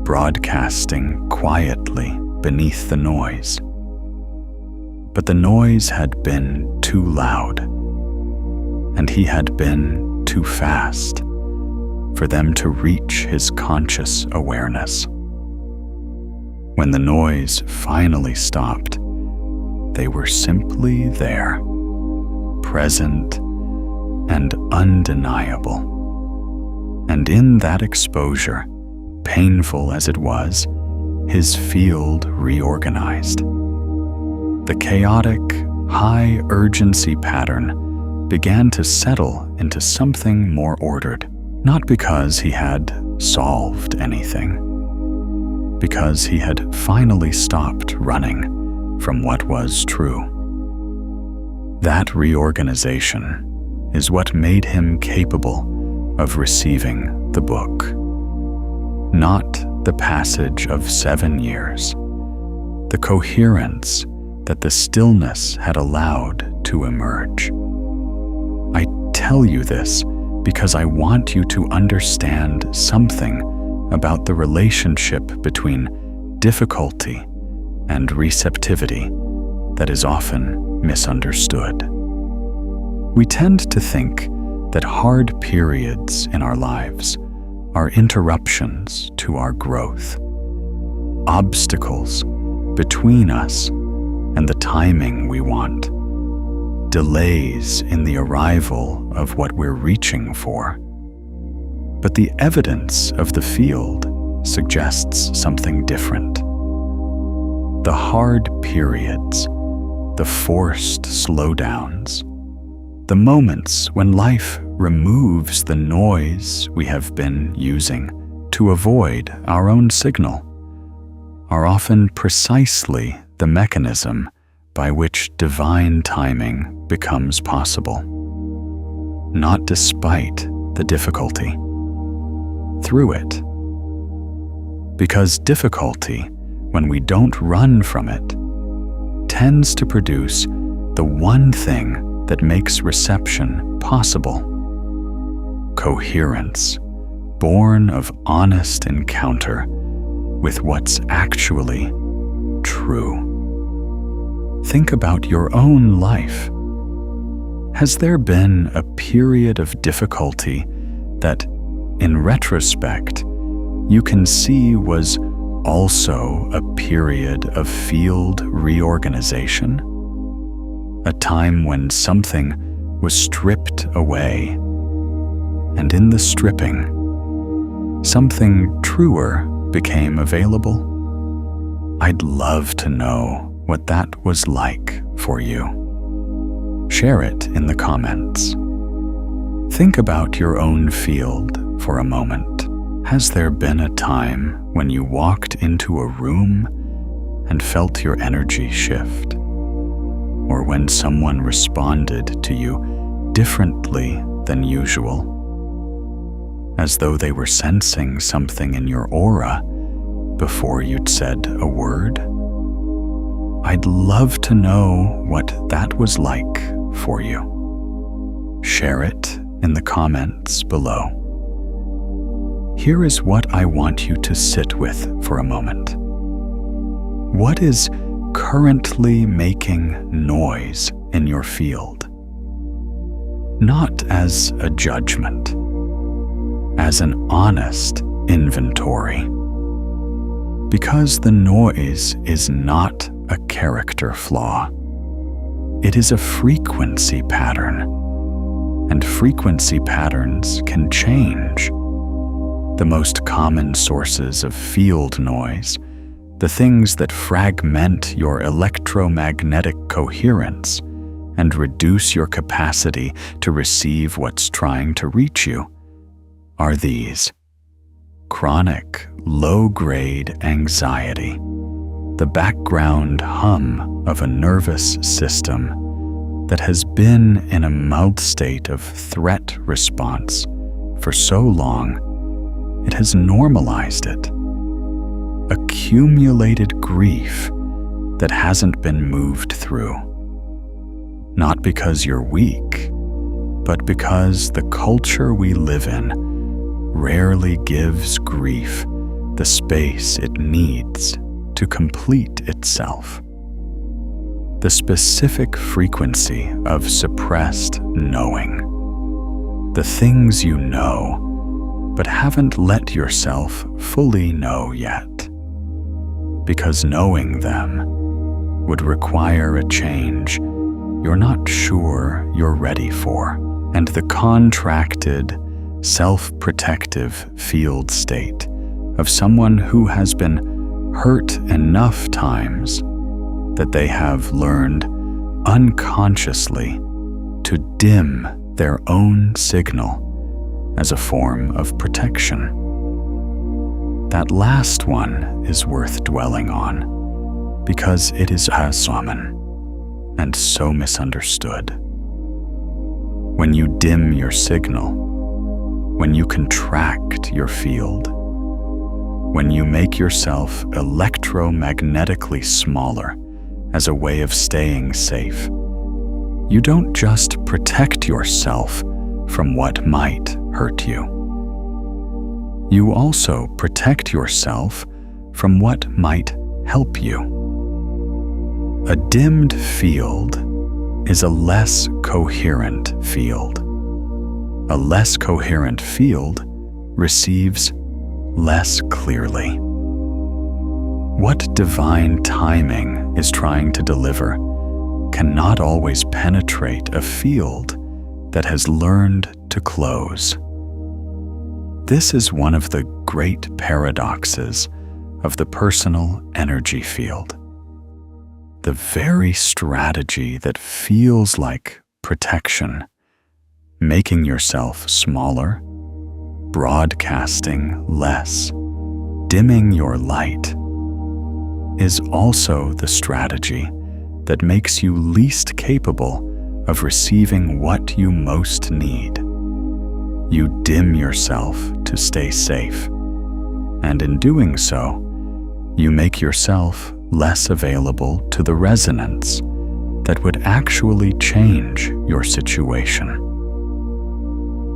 broadcasting quietly beneath the noise. But the noise had been too loud, and he had been too fast for them to reach his conscious awareness. When the noise finally stopped, they were simply there, present and undeniable. And in that exposure, painful as it was, his field reorganized. The chaotic, high-urgency pattern began to settle into something more ordered, not because he had solved anything, because he had finally stopped running from what was true. That reorganization is what made him capable of receiving the book. Not the passage of 7 years, the coherence that the stillness had allowed to emerge. I tell you this because I want you to understand something about the relationship between difficulty and receptivity that is often misunderstood. We tend to think that hard periods in our lives are interruptions to our growth, obstacles between us and the timing we want, delays in the arrival of what we're reaching for. But the evidence of the field suggests something different. The hard periods, the forced slowdowns, the moments when life removes the noise we have been using to avoid our own signal, are often precisely the mechanism by which divine timing becomes possible. Not despite the difficulty, through it. Because difficulty, when we don't run from it, tends to produce the one thing that makes reception possible. Coherence, born of honest encounter with what's actually true. Think about your own life. Has there been a period of difficulty that, in retrospect, you can see was also a period of field reorganization? A time when something was stripped away, and in the stripping, something truer became available? I'd love to know what that was like for you. Share it in the comments. Think about your own field for a moment. Has there been a time when you walked into a room and felt your energy shift? Or when someone responded to you differently than usual? As though they were sensing something in your aura before you'd said a word? I'd love to know what that was like for you. Share it in the comments below. Here is what I want you to sit with for a moment. What is currently making noise in your field? Not as a judgment, as an honest inventory. Because the noise is not a character flaw. It is a frequency pattern, and frequency patterns can change. The most common sources of field noise, the things that fragment your electromagnetic coherence and reduce your capacity to receive what's trying to reach you, are these: chronic, low-grade anxiety, the background hum of a nervous system that has been in a mild state of threat response for so long it has normalized it. Accumulated grief that hasn't been moved through. not because you're weak, but because the culture we live in rarely gives grief the space it needs to complete itself. The specific frequency of suppressed knowing. The things you know, but haven't let yourself fully know yet. Because knowing them would require a change you're not sure you're ready for, and the contracted, self-protective field state of someone who has been hurt enough times that they have learned unconsciously to dim their own signal as a form of protection. That last one is worth dwelling on because it is common and so misunderstood. When you dim your signal, when you contract your field, when you make yourself electromagnetically smaller as a way of staying safe, you don't just protect yourself from what might hurt you. You also protect yourself from what might help you. A dimmed field is a less coherent field. A less coherent field receives less clearly. What divine timing is trying to deliver cannot always penetrate a field that has learned to close. This is one of the great paradoxes of the personal energy field. The very strategy that feels like protection, making yourself smaller, broadcasting less, dimming your light, is also the strategy that makes you least capable of receiving what you most need. You dim yourself to stay safe, and in doing so, you make yourself less available to the resonance that would actually change your situation.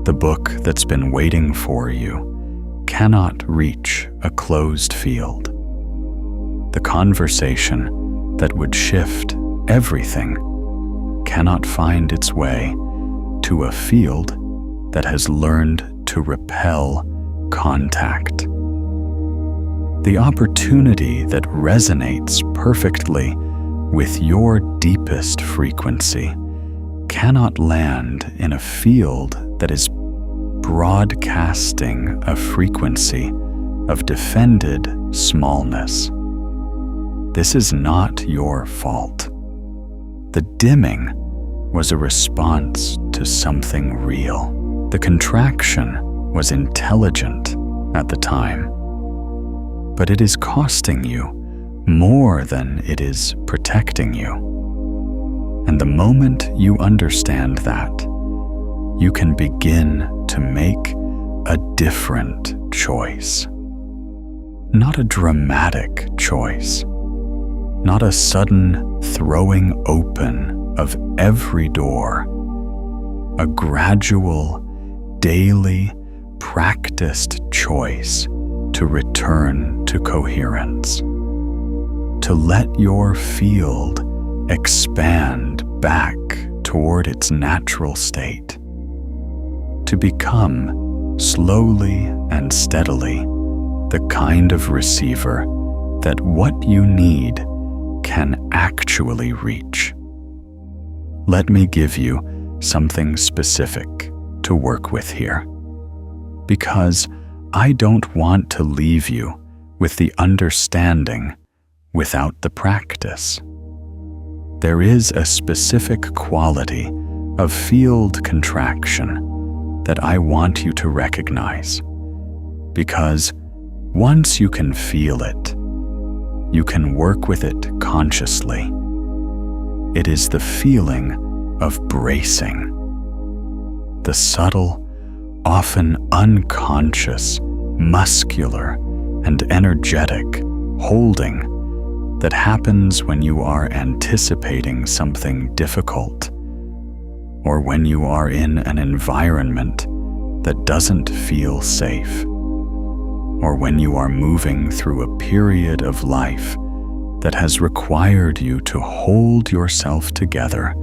The book that's been waiting for you cannot reach a closed field. The conversation that would shift everything cannot find its way to a field that has learned to repel contact. The opportunity that resonates perfectly with your deepest frequency cannot land in a field that is broadcasting a frequency of defended smallness. This is not your fault. The dimming was a response to something real. The contraction was intelligent at the time, but it is costing you more than it is protecting you. And the moment you understand that, you can begin to make a different choice. Not a dramatic choice, not a sudden throwing open of every door, a gradual, daily, practiced choice to return to coherence, to let your field expand back toward its natural state, to become slowly and steadily the kind of receiver that what you need can actually reach. Let me give you something specific to work with here, because I don't want to leave you with the understanding without the practice. There is a specific quality of field contraction that I want you to recognize, because once you can feel it, you can work with it consciously. It is the feeling of bracing, the subtle, often unconscious, muscular, and energetic holding that happens when you are anticipating something difficult or when you are in an environment that doesn't feel safe, or when you are moving through a period of life that has required you to hold yourself together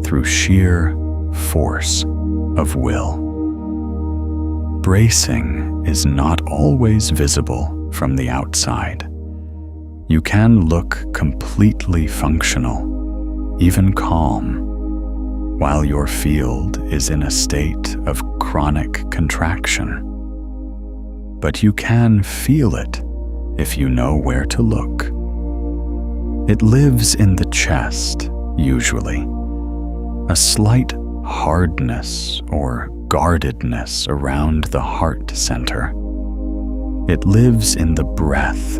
through sheer force of will. Bracing is not always visible from the outside. You can look completely functional, even calm, while your field is in a state of chronic contraction. But you can feel it if you know where to look. It lives in the chest, usually, a slight hardness or guardedness around the heart center. It lives in the breath,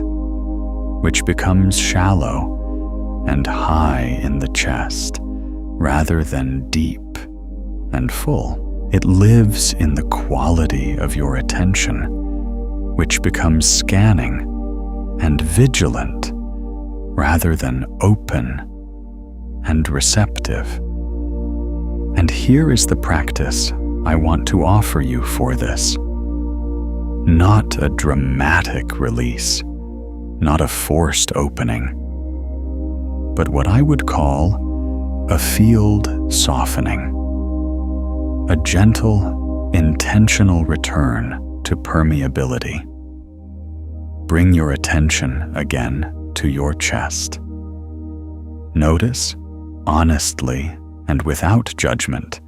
which becomes shallow and high in the chest rather than deep and full. It lives in the quality of your attention, which becomes scanning and vigilant rather than open and receptive. And here is the practice I want to offer you for this. Not a dramatic release, not a forced opening, but what I would call a field softening, a gentle, intentional return to permeability. Bring your attention again to your chest. Notice, honestly and without judgment,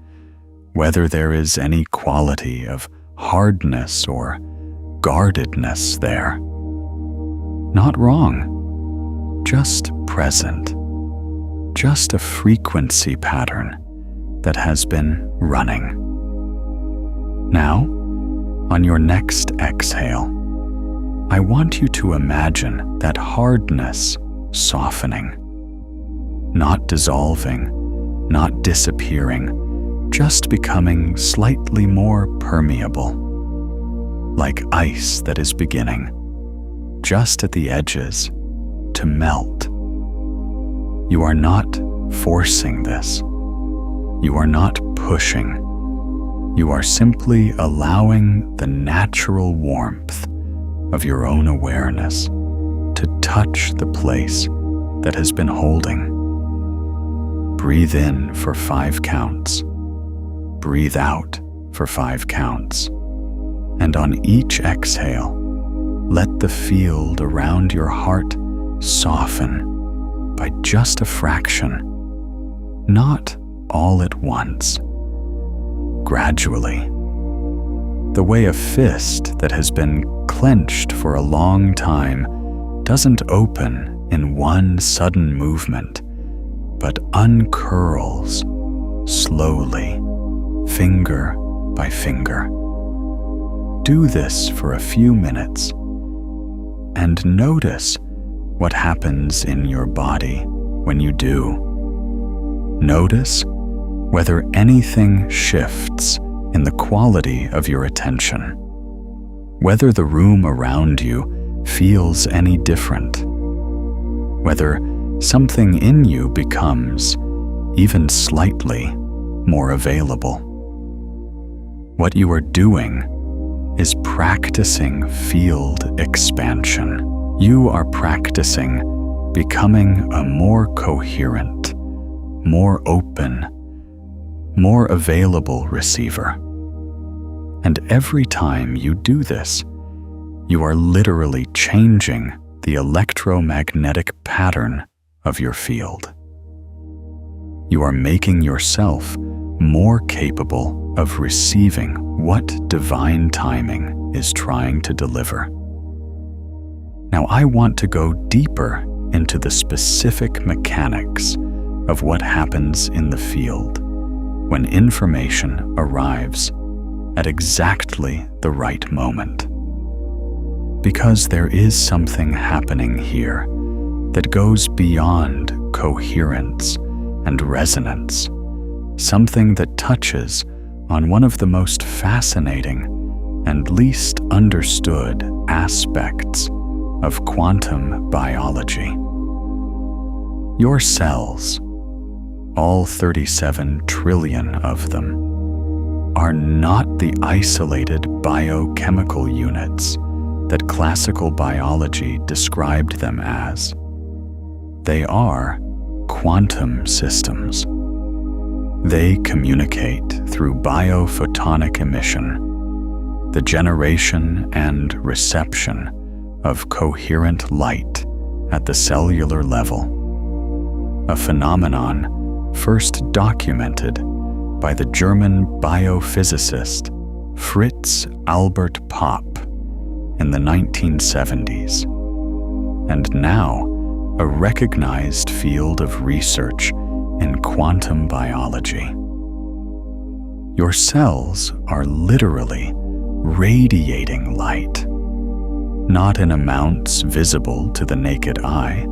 whether there is any quality of hardness or guardedness there. Not wrong, just present, just a frequency pattern that has been running. Now, on your next exhale, I want you to imagine that hardness softening, not dissolving, not disappearing, just becoming slightly more permeable, like ice that is beginning, just at the edges, to melt. You are not forcing this. You are not pushing. You are simply allowing the natural warmth of your own awareness to touch the place that has been holding. Breathe in for 5 counts. Breathe out for 5 counts. And on each exhale, let the field around your heart soften by just a fraction, not all at once, gradually. The way a fist that has been clenched for a long time doesn't open in one sudden movement, but uncurls slowly, finger by finger. Do this for a few minutes and notice what happens in your body when you do. Notice whether anything shifts in the quality of your attention, whether the room around you feels any different, whether something in you becomes even slightly more available. What you are doing is practicing field expansion. You are practicing becoming a more coherent, more open, more available receiver. And every time you do this, you are literally changing the electromagnetic pattern of your field. You are making yourself more capable of receiving what divine timing is trying to deliver. Now, I want to go deeper into the specific mechanics of what happens in the field when information arrives at exactly the right moment. Because there is something happening here that goes beyond coherence and resonance, something that touches on one of the most fascinating and least understood aspects of quantum biology. Your cells all 37 trillion of them, are not the isolated biochemical units that classical biology described them as. They are quantum systems. They communicate through biophotonic emission, the generation and reception of coherent light at the cellular level, a phenomenon first documented by the German biophysicist Fritz Albert Popp in the 1970s, and now a recognized field of research in quantum biology. Your cells are literally radiating light, not in amounts visible to the naked eye,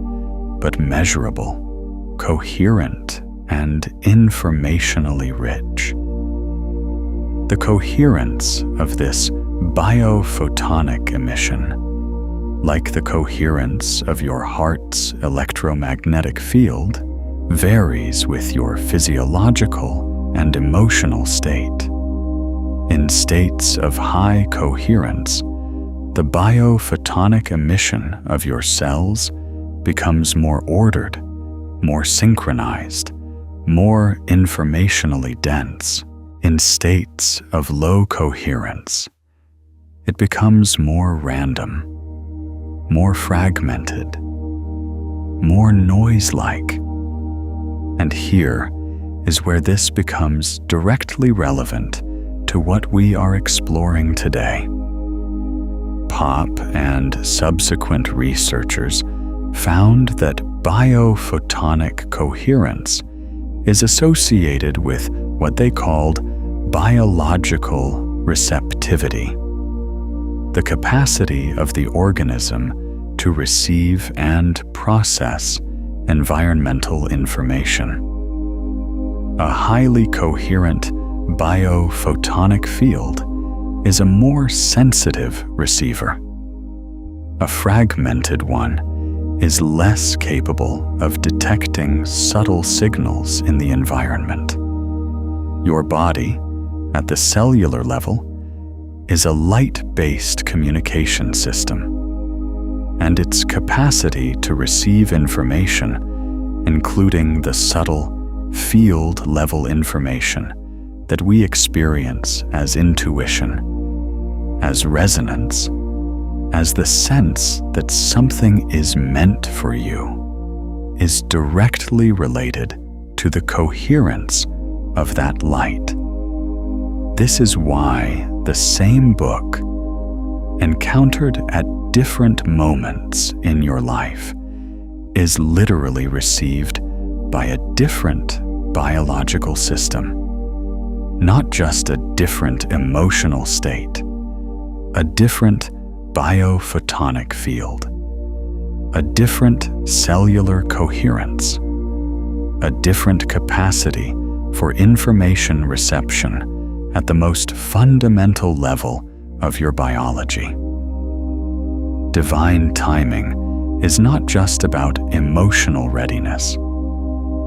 but measurable, coherent, and informationally rich. The coherence of this biophotonic emission, like the coherence of your heart's electromagnetic field, varies with your physiological and emotional state. In states of high coherence, the biophotonic emission of your cells becomes more ordered, more synchronized, more informationally dense. In states of low coherence, it becomes more random, more fragmented, more noise-like. And here is where this becomes directly relevant to what we are exploring today. Popp and subsequent researchers found that biophotonic coherence is associated with what they called biological receptivity, the capacity of the organism to receive and process environmental information. A highly coherent biophotonic field is a more sensitive receiver. A fragmented one is less capable of detecting subtle signals in the environment. Your body, at the cellular level, is a light-based communication system, and its capacity to receive information, including the subtle field-level information that we experience as intuition, as resonance, as the sense that something is meant for you, is directly related to the coherence of that light. This is why the same book, encountered at different moments in your life, is literally received by a different biological system, not just a different emotional state, a different biophotonic field, a different cellular coherence, a different capacity for information reception at the most fundamental level of your biology. Divine timing is not just about emotional readiness.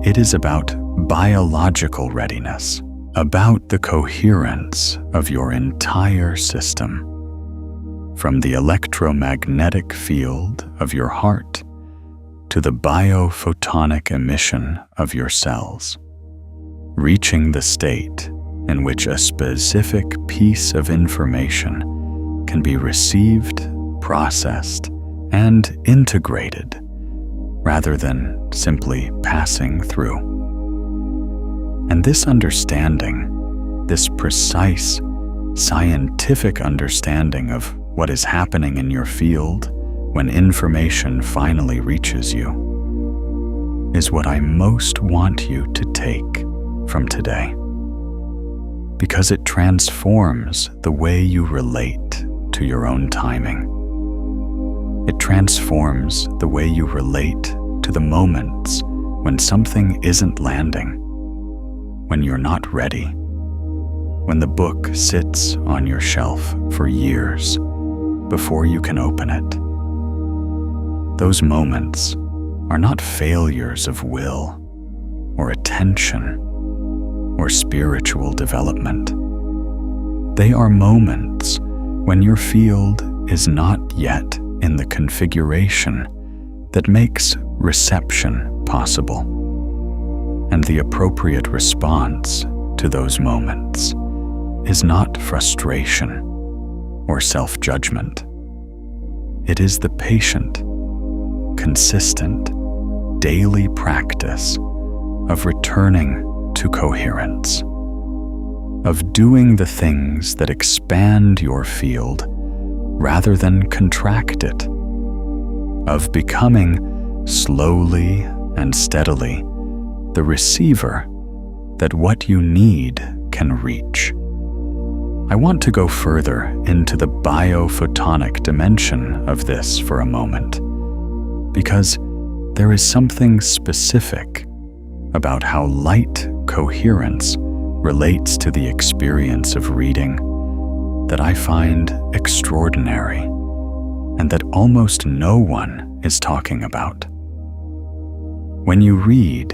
It is about biological readiness, about the coherence of your entire system, from the electromagnetic field of your heart to the biophotonic emission of your cells, reaching the state in which a specific piece of information can be received, processed, and integrated rather than simply passing through. And this understanding, this precise scientific understanding of what is happening in your field when information finally reaches you, is what I most want you to take from today, because it transforms the way you relate to your own timing. It transforms the way you relate to the moments when something isn't landing, when you're not ready, when the book sits on your shelf for years before you can open it. Those moments are not failures of will or attention or spiritual development. They are moments when your field is not yet in the configuration that makes reception possible, and the appropriate response to those moments is not frustration or self-judgment. It is the patient, consistent, daily practice of returning to coherence, of doing the things that expand your field rather than contract it, of becoming slowly and steadily the receiver that what you need can reach. I want to go further into the biophotonic dimension of this for a moment, because there is something specific about how light coherence relates to the experience of reading that I find extraordinary and that almost no one is talking about. When you read,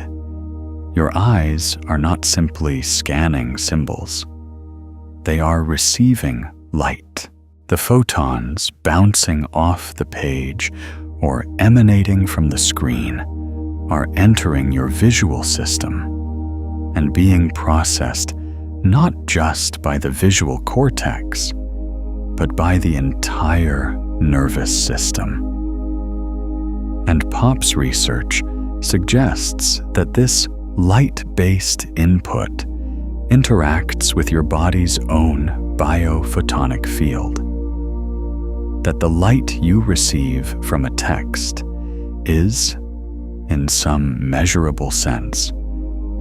your eyes are not simply scanning symbols. They are receiving light. The photons bouncing off the page or emanating from the screen are entering your visual system and being processed not just by the visual cortex, but by the entire nervous system. And Pop's research suggests that this light-based input interacts with your body's own biophotonic field. That the light you receive from a text is, in some measurable sense,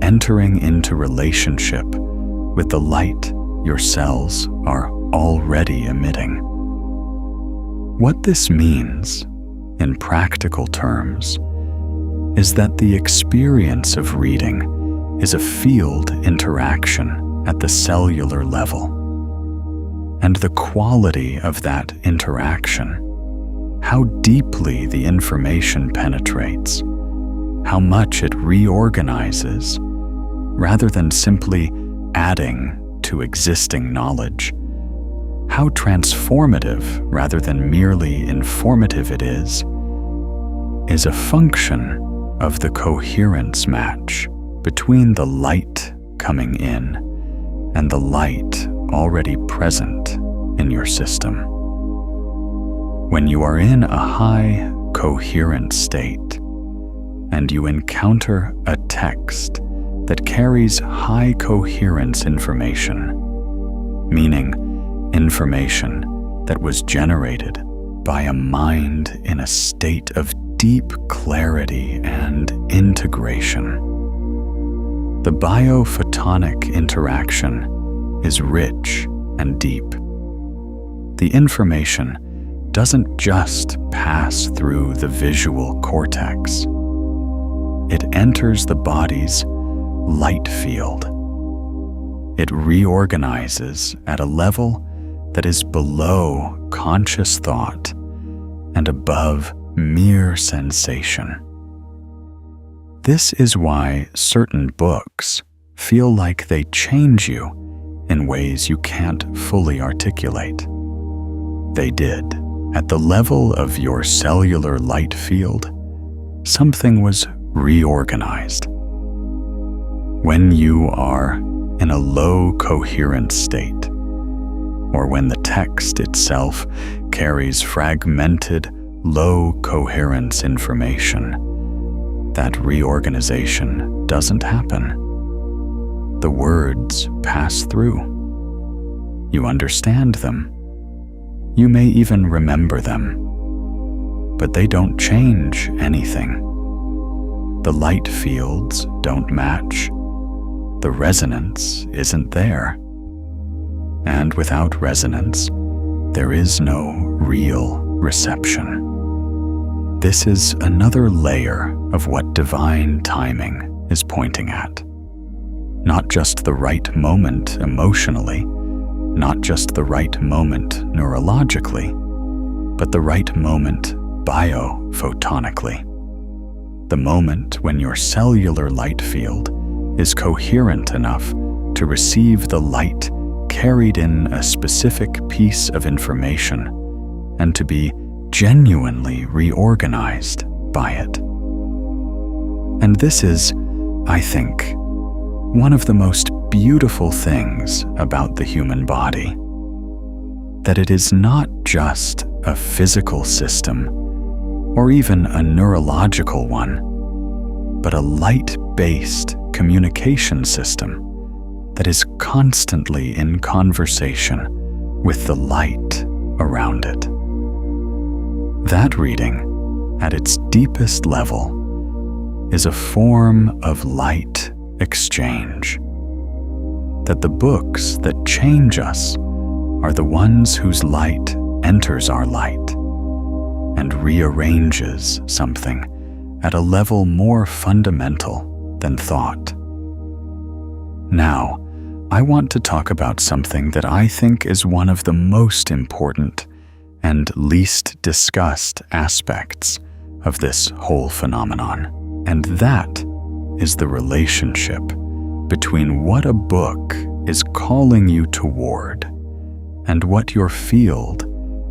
entering into relationship with the light your cells are already emitting. What this means, in practical terms, is that the experience of reading is a field interaction at the cellular level. And the quality of that interaction, how deeply the information penetrates, how much it reorganizes, rather than simply adding to existing knowledge, how transformative rather than merely informative it is a function of the coherence match between the light coming in and the light already present in your system. When you are in a high coherent state and you encounter a text that carries high coherence information, meaning information that was generated by a mind in a state of deep clarity and integration, the biophotonic interaction is rich and deep. The information doesn't just pass through the visual cortex. It enters the body's light field. It reorganizes at a level that is below conscious thought and above mere sensation. This is why certain books feel like they change you in ways you can't fully articulate. They did. At the level of your cellular light field, something was reorganized. When you are in a low coherent state, or when the text itself carries fragmented, low coherence information, that reorganization doesn't happen. The words pass through. You understand them. You may even remember them, but they don't change anything. The light fields don't match. The resonance isn't there. And without resonance, there is no real reception. This is another layer of what divine timing is pointing at. Not just the right moment emotionally, not just the right moment neurologically, but the right moment biophotonically. the moment when your cellular light field is coherent enough to receive the light carried in a specific piece of information and to be genuinely reorganized by it. And this is, I think, one of the most beautiful things about the human body, that it is not just a physical system or even a neurological one, but a light-based communication system that is constantly in conversation with the light around it. That reading, at its deepest level, is a form of light exchange. That the books that change us are the ones whose light enters our light and rearranges something at a level more fundamental than thought. Now, I want to talk about something that I think is one of the most important and least discussed aspects of this whole phenomenon, and that is the relationship between what a book is calling you toward and what your field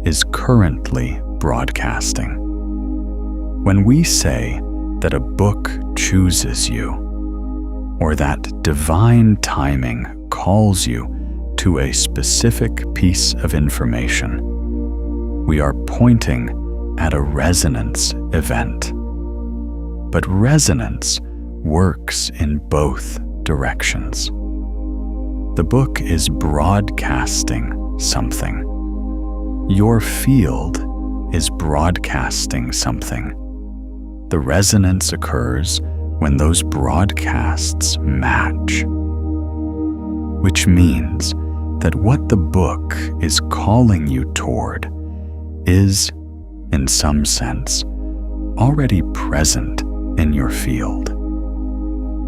is currently broadcasting. When we say that a book chooses you, or that divine timing calls you to a specific piece of information, we are pointing at a resonance event. But resonance works in both directions. The book is broadcasting something. Your field is broadcasting something. The resonance occurs when those broadcasts match, which means that what the book is calling you toward is, in some sense, already present in your field,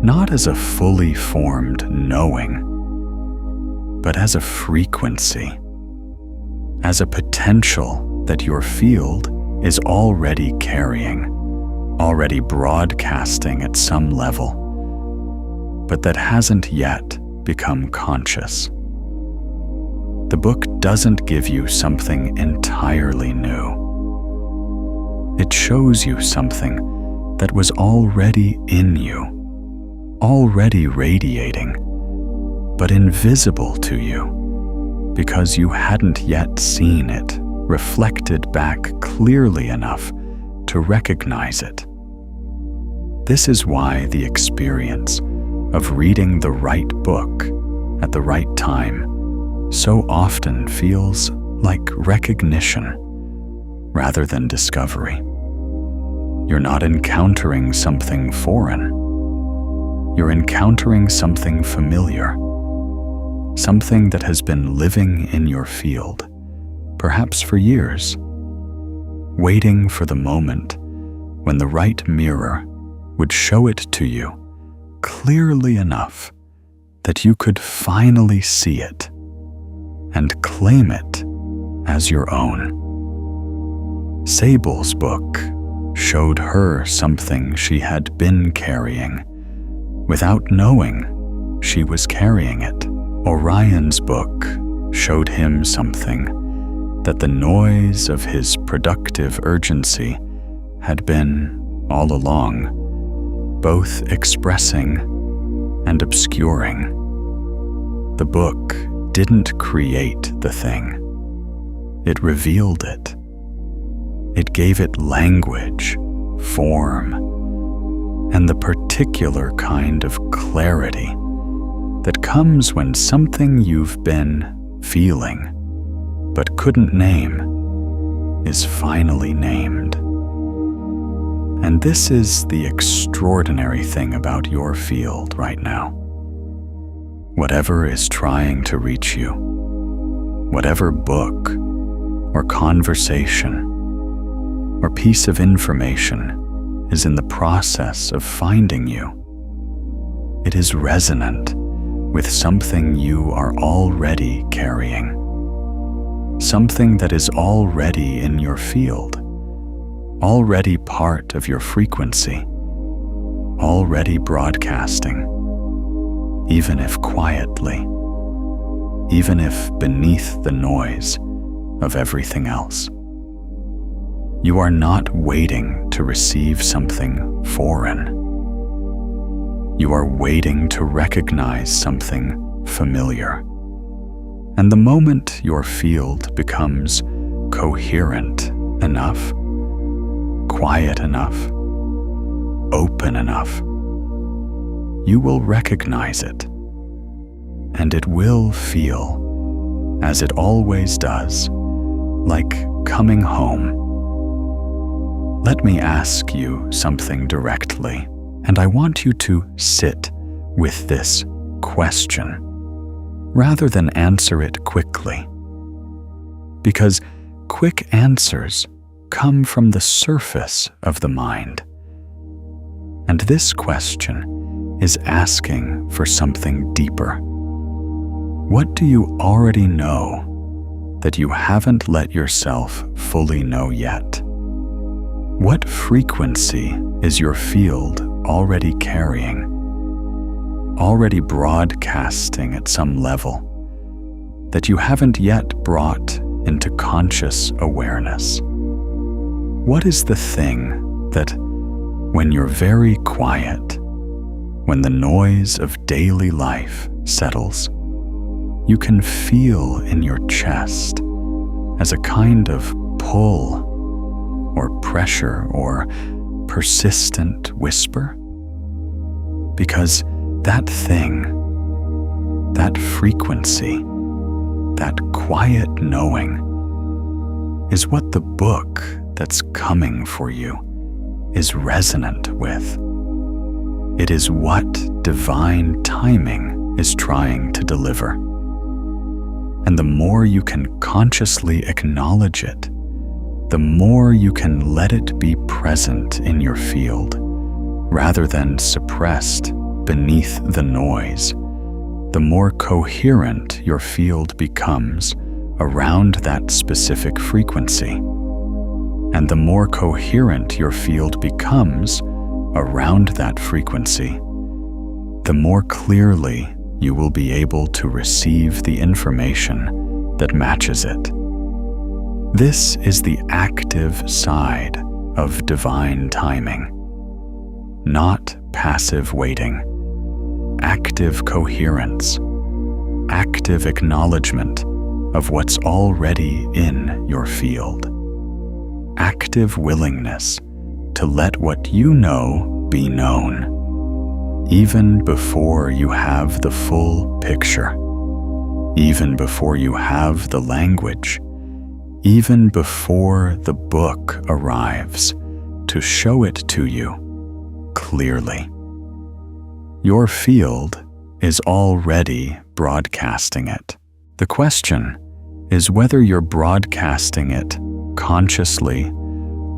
not as a fully formed knowing, but as a frequency, as a potential that your field is already carrying, already broadcasting at some level, but that hasn't yet become conscious. The book doesn't give you something entirely new. It shows you something that was already in you, already radiating, but invisible to you because you hadn't yet seen it reflected back clearly enough to recognize it. This is why the experience of reading the right book at the right time so often feels like recognition rather than discovery. You're not encountering something foreign. You're encountering something familiar, something that has been living in your field, perhaps for years, waiting for the moment when the right mirror would show it to you clearly enough that you could finally see it and claim it as your own. Sable's book showed her something she had been carrying without knowing she was carrying it. Orion's book showed him something that the noise of his productive urgency had been all along, both expressing and obscuring. The book didn't create the thing. It revealed it. It gave it language, form, and the particular kind of clarity that comes when something you've been feeling but couldn't name is finally named. And this is the extraordinary thing about your field right now. Whatever is trying to reach you, whatever book or conversation or piece of information is in the process of finding you, it is resonant with something you are already carrying, something that is already in your field, already part of your frequency already broadcasting, even if quietly, even if beneath the noise of everything else. You are not waiting to receive something foreign. You are waiting to recognize something familiar. And the moment your field becomes coherent enough, quiet enough, open enough, you will recognize it. And it will feel, as it always does, like coming home. Let me ask you something directly, and I want you to sit with this question, rather than answer it quickly. Because quick answers come from the surface of the mind. And this question is asking for something deeper. What do you already know that you haven't let yourself fully know yet? What frequency is your field already carrying, already broadcasting at some level that you haven't yet brought into conscious awareness? What is the thing that, when you're very quiet, when the noise of daily life settles, you can feel in your chest as a kind of pull or pressure or persistent whisper? Because that thing, that frequency, that quiet knowing is what the book that's coming for you is resonant with. It is what divine timing is trying to deliver. And the more you can consciously acknowledge it, the more you can let it be present in your field, rather than suppressed beneath the noise, the more coherent your field becomes around that specific frequency. And the more coherent your field becomes around that frequency, the more clearly you will be able to receive the information that matches it. This is the active side of divine timing, not passive waiting, active coherence, active acknowledgement of what's already in your field, active willingness to let what you know be known, even before you have the full picture, even before you have the language, even before the book arrives to show it to you clearly. Your field is already broadcasting it. The question is whether you're broadcasting it consciously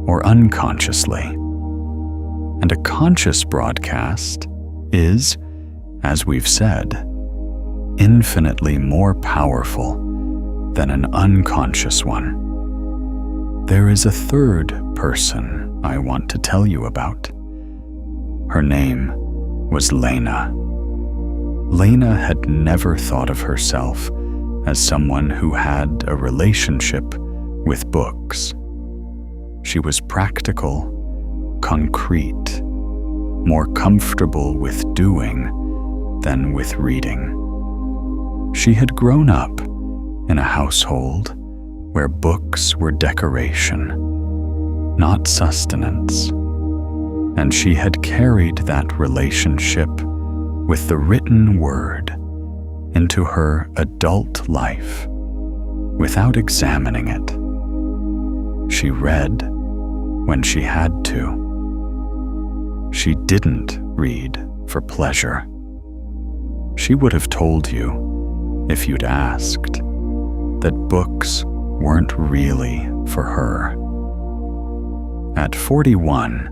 or unconsciously. And a conscious broadcast is, as we've said, infinitely more powerful than an unconscious one. There is a third person I want to tell you about. Her name was Lena. Lena had never thought of herself as someone who had a relationship with books. She was practical, concrete, more comfortable with doing than with reading. She had grown up in a household where books were decoration, not sustenance, and she had carried that relationship with the written word into her adult life without examining it. She read when she had to. She didn't read for pleasure. She would have told you, if you'd asked, that books weren't really for her. At 41,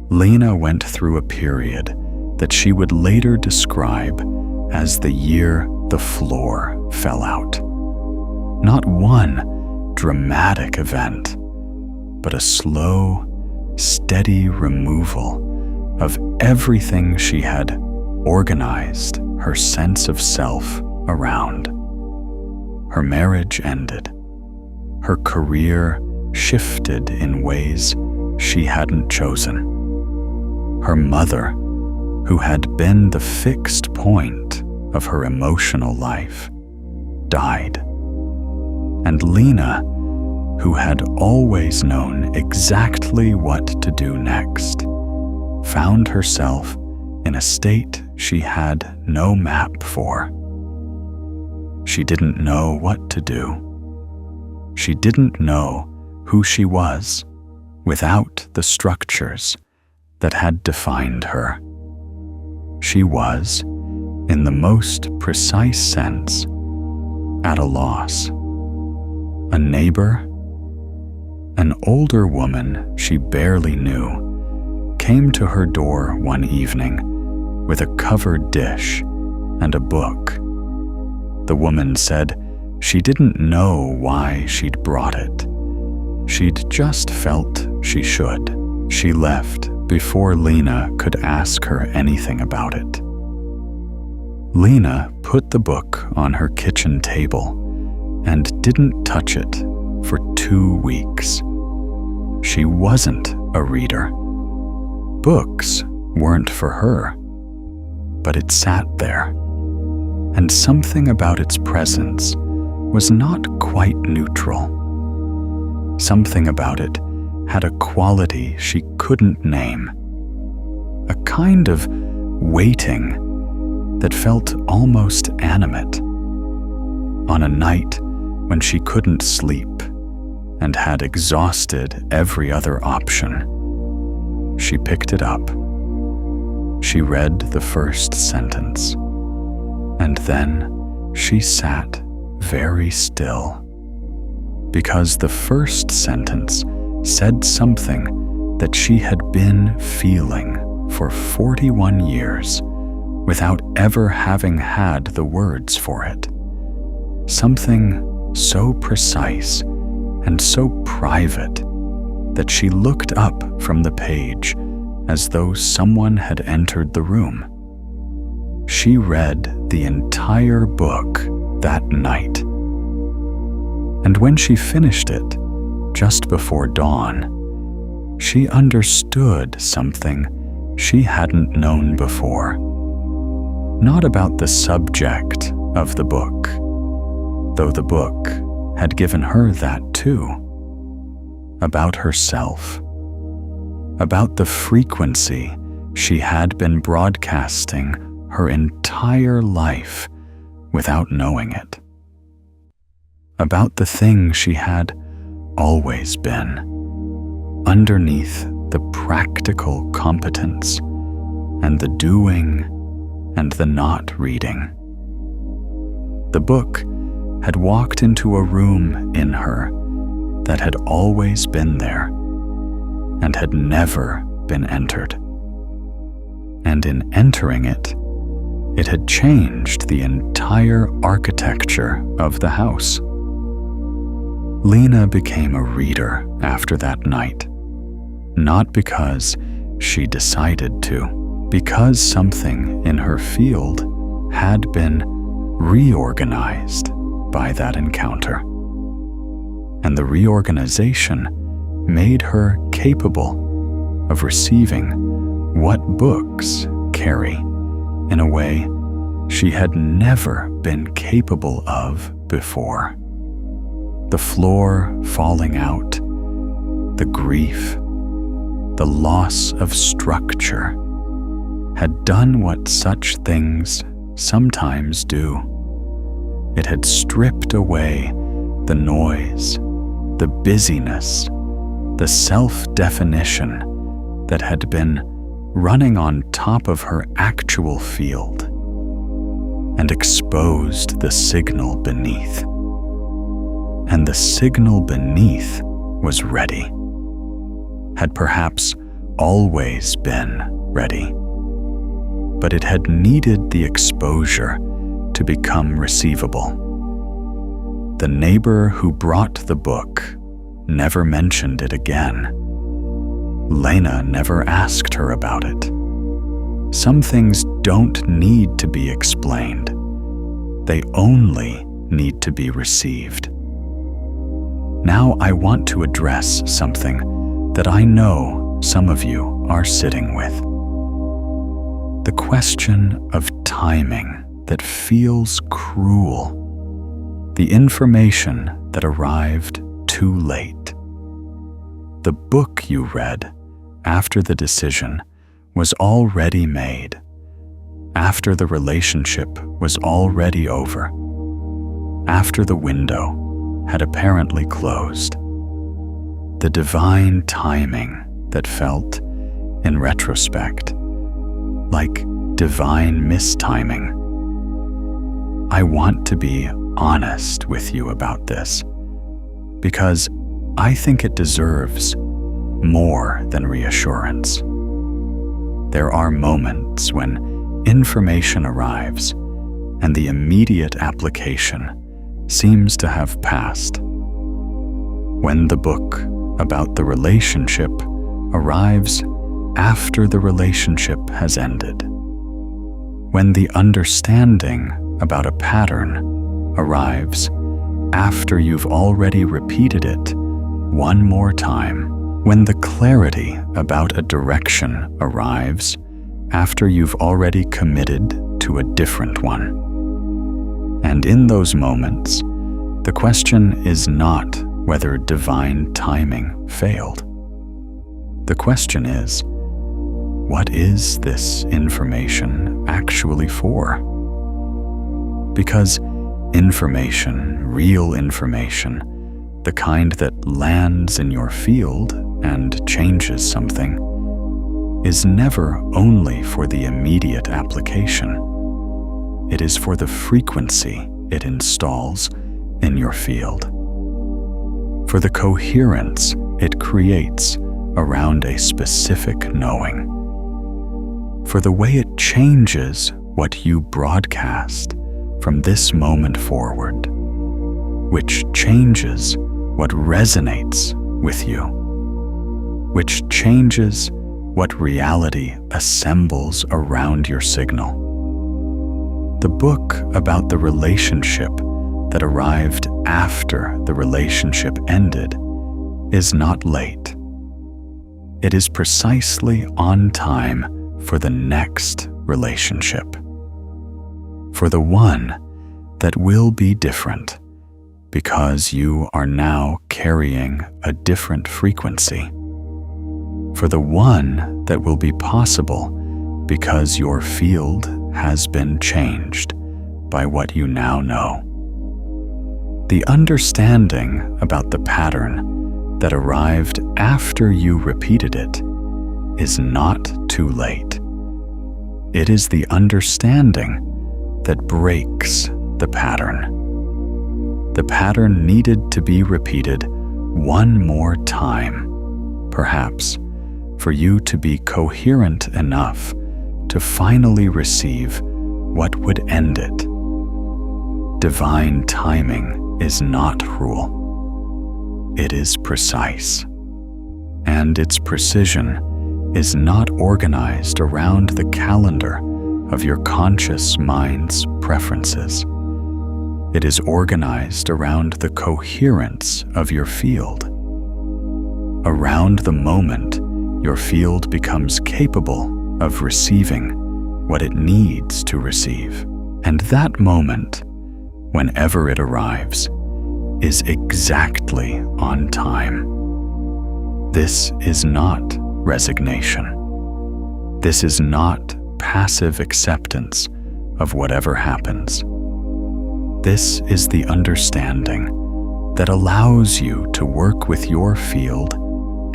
Lena went through a period that she would later describe as the year the floor fell out. Not one dramatic event, but a slow, steady removal of everything she had organized her sense of self around. Her marriage ended. Her career shifted in ways she hadn't chosen. Her mother, who had been the fixed point of her emotional life, died. And Lena, who had always known exactly what to do next, found herself in a state she had no map for. She didn't know what to do. She didn't know who she was without the structures that had defined her. She was, in the most precise sense, at a loss. A neighbor, an older woman she barely knew, came to her door one evening with a covered dish and a book. The woman said she didn't know why she'd brought it. She'd just felt she should. She left before Lena could ask her anything about it. Lena put the book on her kitchen table and didn't touch it for 2 weeks. She wasn't a reader. Books weren't for her, but it sat there, and something about its presence was not quite neutral. Something about it had a quality she couldn't name, a kind of waiting that felt almost animate. On a night when she couldn't sleep and had exhausted every other option, she picked it up. She read the first sentence, and then she sat very still, because the first sentence said something that she had been feeling for 41 years without ever having had the words for it. Something so precise and so private that she looked up from the page as though someone had entered the room. She read the entire book that night. And when she finished it, just before dawn, she understood something she hadn't known before. Not about the subject of the book, though the book had given her that too. About herself. About the frequency she had been broadcasting her entire life without knowing it. About the thing she had always been, underneath the practical competence and the doing and the not reading. The book had walked into a room in her that had always been there and had never been entered. And in entering it, it had changed the entire architecture of the house. Lena became a reader after that night, not because she decided to, because something in her field had been reorganized by that encounter. And the reorganization made her capable of receiving what books carry in a way she had never been capable of before. The floor falling out, the grief, the loss of structure had done what such things sometimes do. It had stripped away the noise, the busyness, the self-definition that had been running on top of her actual field, and exposed the signal beneath. And the signal beneath was ready, had perhaps always been ready, but it had needed the exposure to become receivable. The neighbor who brought the book never mentioned it again. Lena never asked her about it. some things don't need to be explained. They only need to be received. Now I want to address something that I know some of you are sitting with. The question of timing that feels cruel. The information that arrived too late. The book you read after the decision was already made, after the relationship was already over, after the window had apparently closed. The divine timing that felt, in retrospect, like divine mistiming. I want to be honest with you about this, because I think it deserves more than reassurance. There are moments when information arrives and the immediate application seems to have passed. When the book about the relationship arrives after the relationship has ended. When the understanding about a pattern arrives after you've already repeated it one more time. When the clarity about a direction arrives after you've already committed to a different one. And in those moments, the question is not whether divine timing failed. The question is, what is this information actually for? Because information, real information, the kind that lands in your field and changes something, is never only for the immediate application. It is for the frequency it installs in your field, for the coherence it creates around a specific knowing, for the way it changes what you broadcast from this moment forward, which changes what resonates with you, which changes what reality assembles around your signal. The book about the relationship that arrived after the relationship ended is not late. It is precisely on time for the next relationship, for the one that will be different because you are now carrying a different frequency, for the one that will be possible because your field has been changed by what you now know. The understanding about the pattern that arrived after you repeated it is not too late. It is the understanding that breaks the pattern. The pattern needed to be repeated one more time, perhaps, for you to be coherent enough to finally receive what would end it. Divine timing is not rule. It is precise. And its precision is not organized around the calendar of your conscious mind's preferences. It is organized around the coherence of your field, around the moment your field becomes capable of receiving what it needs to receive. And that moment, whenever it arrives, is exactly on time. This is not resignation. This is not passive acceptance of whatever happens. This is the understanding that allows you to work with your field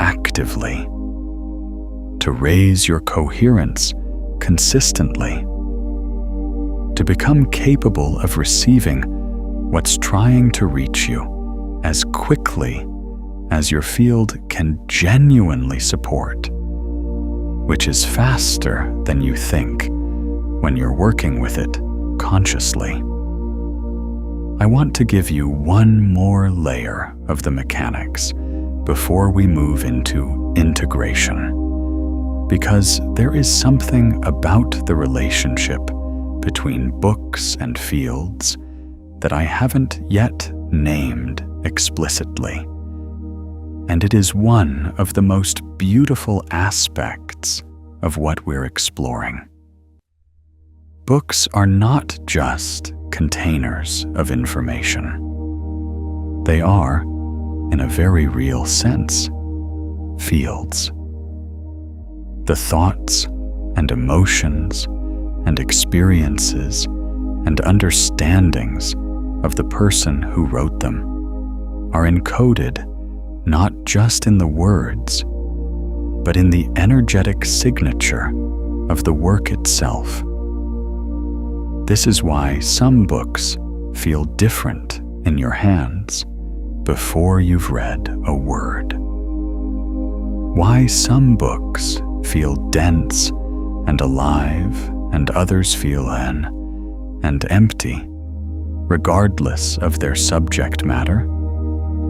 actively, to raise your coherence consistently, to become capable of receiving what's trying to reach you as quickly as your field can genuinely support, which is faster than you think when you're working with it consciously. I want to give you one more layer of the mechanics before we move into integration, because there is something about the relationship between books and fields that I haven't yet named explicitly. And it is one of the most beautiful aspects of what we're exploring. Books are not just containers of information. They are, in a very real sense, fields. The thoughts and emotions and experiences and understandings of the person who wrote them are encoded not just in the words, but in the energetic signature of the work itself. This is why some books feel different in your hands before you've read a word. Why some books feel dense and alive and others feel and empty, regardless of their subject matter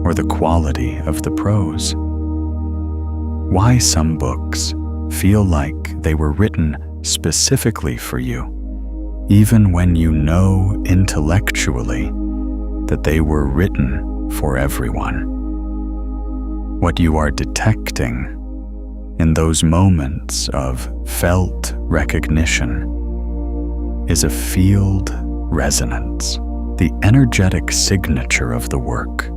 or the quality of the prose. Why some books feel like they were written specifically for you, even when you know intellectually that they were written for everyone. What you are detecting in those moments of felt recognition is a field resonance, the energetic signature of the work,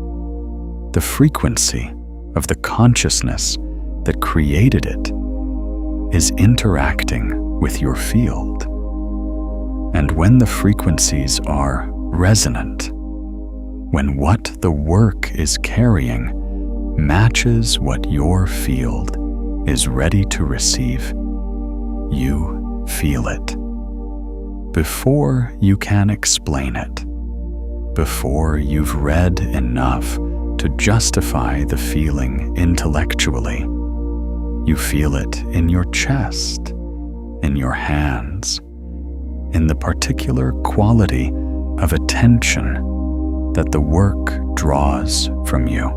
the frequency of the consciousness that created it is interacting with your field. And when the frequencies are resonant, when what the work is carrying matches what your field is ready to receive, you feel it. Before you can explain it, before you've read enough to justify the feeling intellectually, you feel it in your chest, in your hands, in the particular quality of attention that the work draws from you.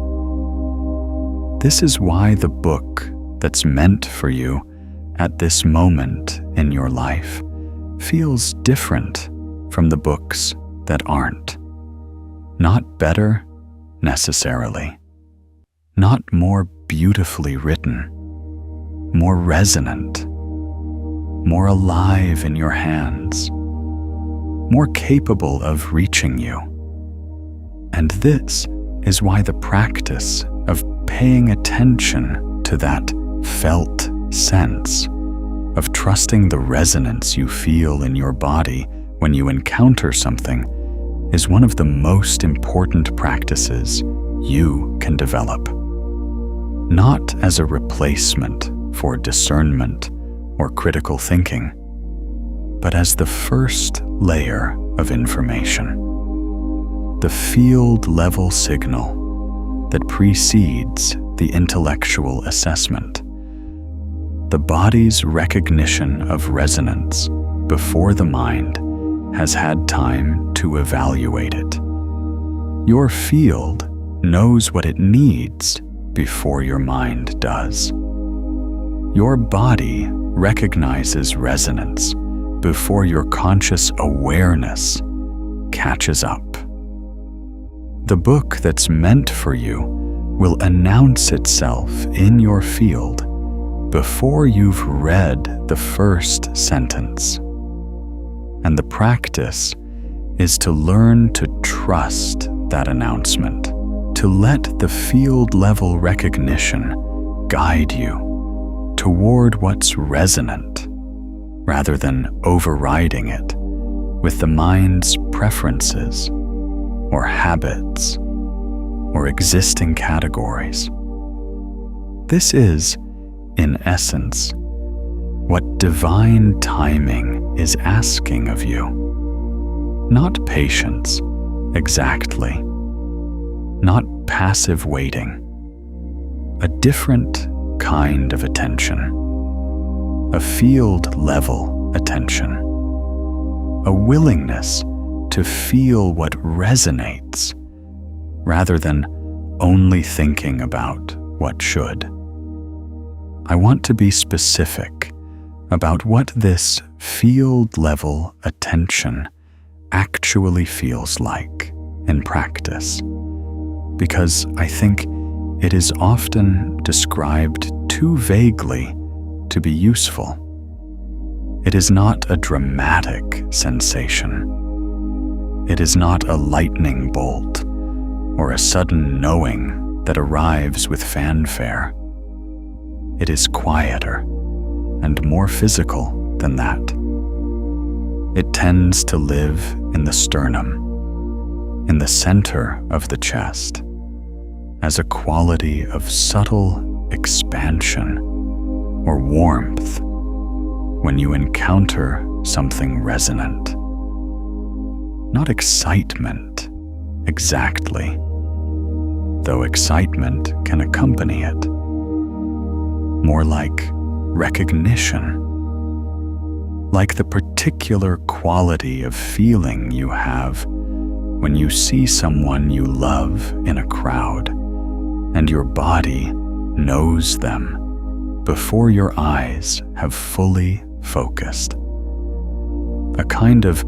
This is why the book that's meant for you at this moment in your life feels different from the books that aren't. Not better, necessarily. Not more beautifully written, more resonant, more alive in your hands, more capable of reaching you. And this is why the practice of paying attention to that felt sense, of trusting the resonance you feel in your body when you encounter something, is one of the most important practices you can develop. Not as a replacement for discernment or critical thinking, but as the first layer of information. The field-level signal that precedes the intellectual assessment. The body's recognition of resonance before the mind has had time to evaluate it. Your field knows what it needs before your mind does. Your body recognizes resonance before your conscious awareness catches up. The book that's meant for you will announce itself in your field before you've read the first sentence. And the practice is to learn to trust that announcement, to let the field-level recognition guide you toward what's resonant, rather than overriding it with the mind's preferences or habits or existing categories. This is, in essence, what divine timing is asking of you. Not patience, exactly. Not passive waiting. A different kind of attention. A field-level attention. A willingness to feel what resonates, rather than only thinking about what should. I want to be specific about what this field-level attention actually feels like in practice, because I think it is often described too vaguely to be useful. It is not a dramatic sensation. It is not a lightning bolt or a sudden knowing that arrives with fanfare. It is quieter and more physical than that. It tends to live in the sternum, in the center of the chest, as a quality of subtle expansion or warmth when you encounter something resonant. Not excitement, exactly, though excitement can accompany it. More like recognition, like the particular quality of feeling you have when you see someone you love in a crowd and your body knows them before your eyes have fully focused. A kind of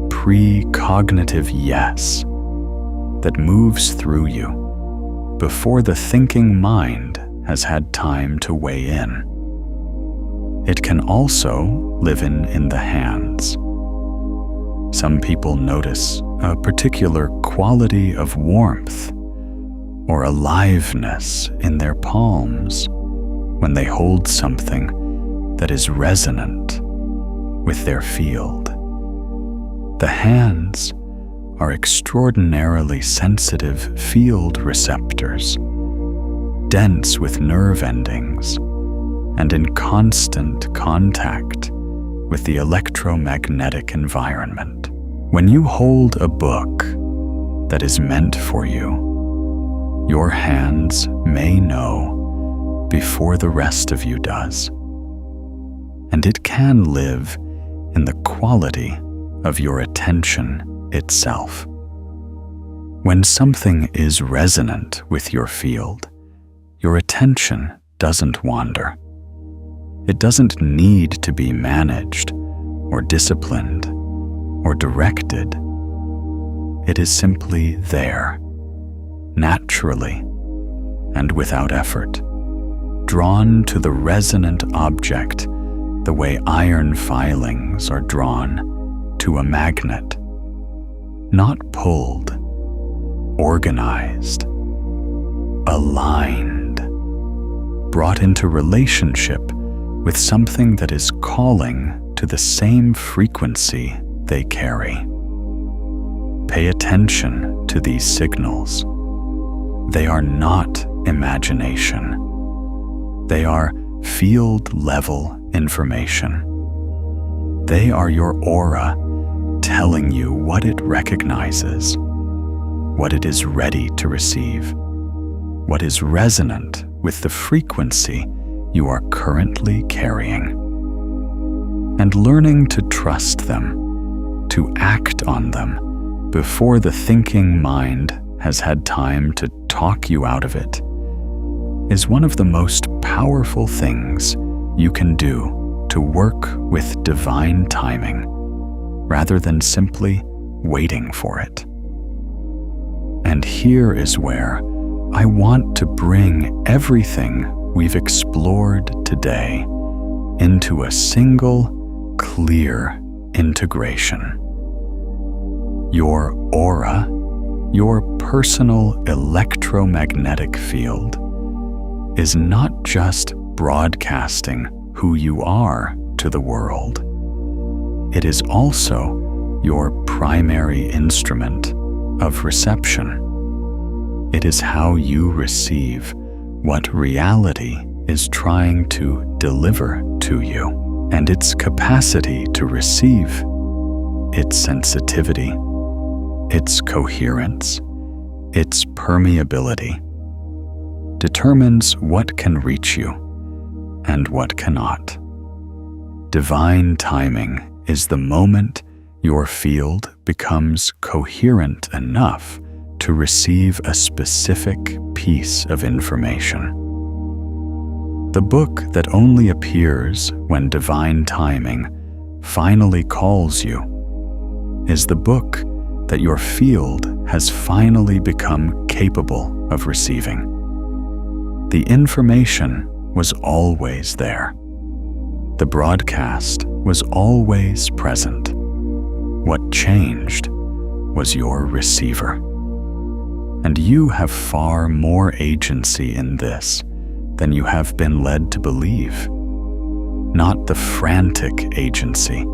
precognitive yes that moves through you before the thinking mind has had time to weigh in. It can also live in the hands. Some people notice a particular quality of warmth or aliveness in their palms when they hold something that is resonant with their field. The hands are extraordinarily sensitive field receptors, dense with nerve endings, and in constant contact with the electromagnetic environment. When you hold a book that is meant for you, your hands may know before the rest of you does, and it can live in the quality of your attention itself. When something is resonant with your field, your attention doesn't wander. It doesn't need to be managed or disciplined or directed. It is simply there, naturally and without effort, drawn to the resonant object the way iron filings are drawn to a magnet, not pulled, organized, aligned, brought into relationship with something that is calling to the same frequency they carry. Pay attention to these signals. They are not imagination. They are field-level information. They are your aura telling you what it recognizes, what it is ready to receive, what is resonant with the frequency you are currently carrying. And learning to trust them, to act on them before the thinking mind has had time to talk you out of it, is one of the most powerful things you can do to work with divine timing, rather than simply waiting for it. And here is where I want to bring everything we've explored today into a single, clear integration. Your aura, your personal electromagnetic field, is not just broadcasting who you are to the world. It is also your primary instrument of reception. It is how you receive what reality is trying to deliver to you, and its capacity to receive, its sensitivity, its coherence, its permeability, determines what can reach you and what cannot. Divine timing is the moment your field becomes coherent enough to receive a specific piece of information. The book that only appears when divine timing finally calls you is the book that your field has finally become capable of receiving. The information was always there. The broadcast was always present. What changed was your receiver. And you have far more agency in this than you have been led to believe. Not the frantic agency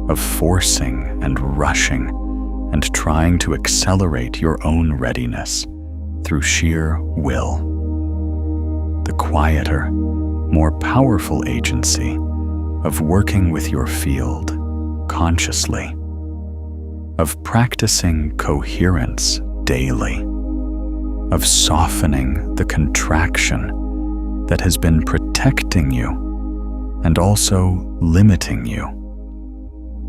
of forcing and rushing and trying to accelerate your own readiness through sheer will. The quieter, more powerful agency of working with your field consciously, of practicing coherence daily, of softening the contraction that has been protecting you and also limiting you,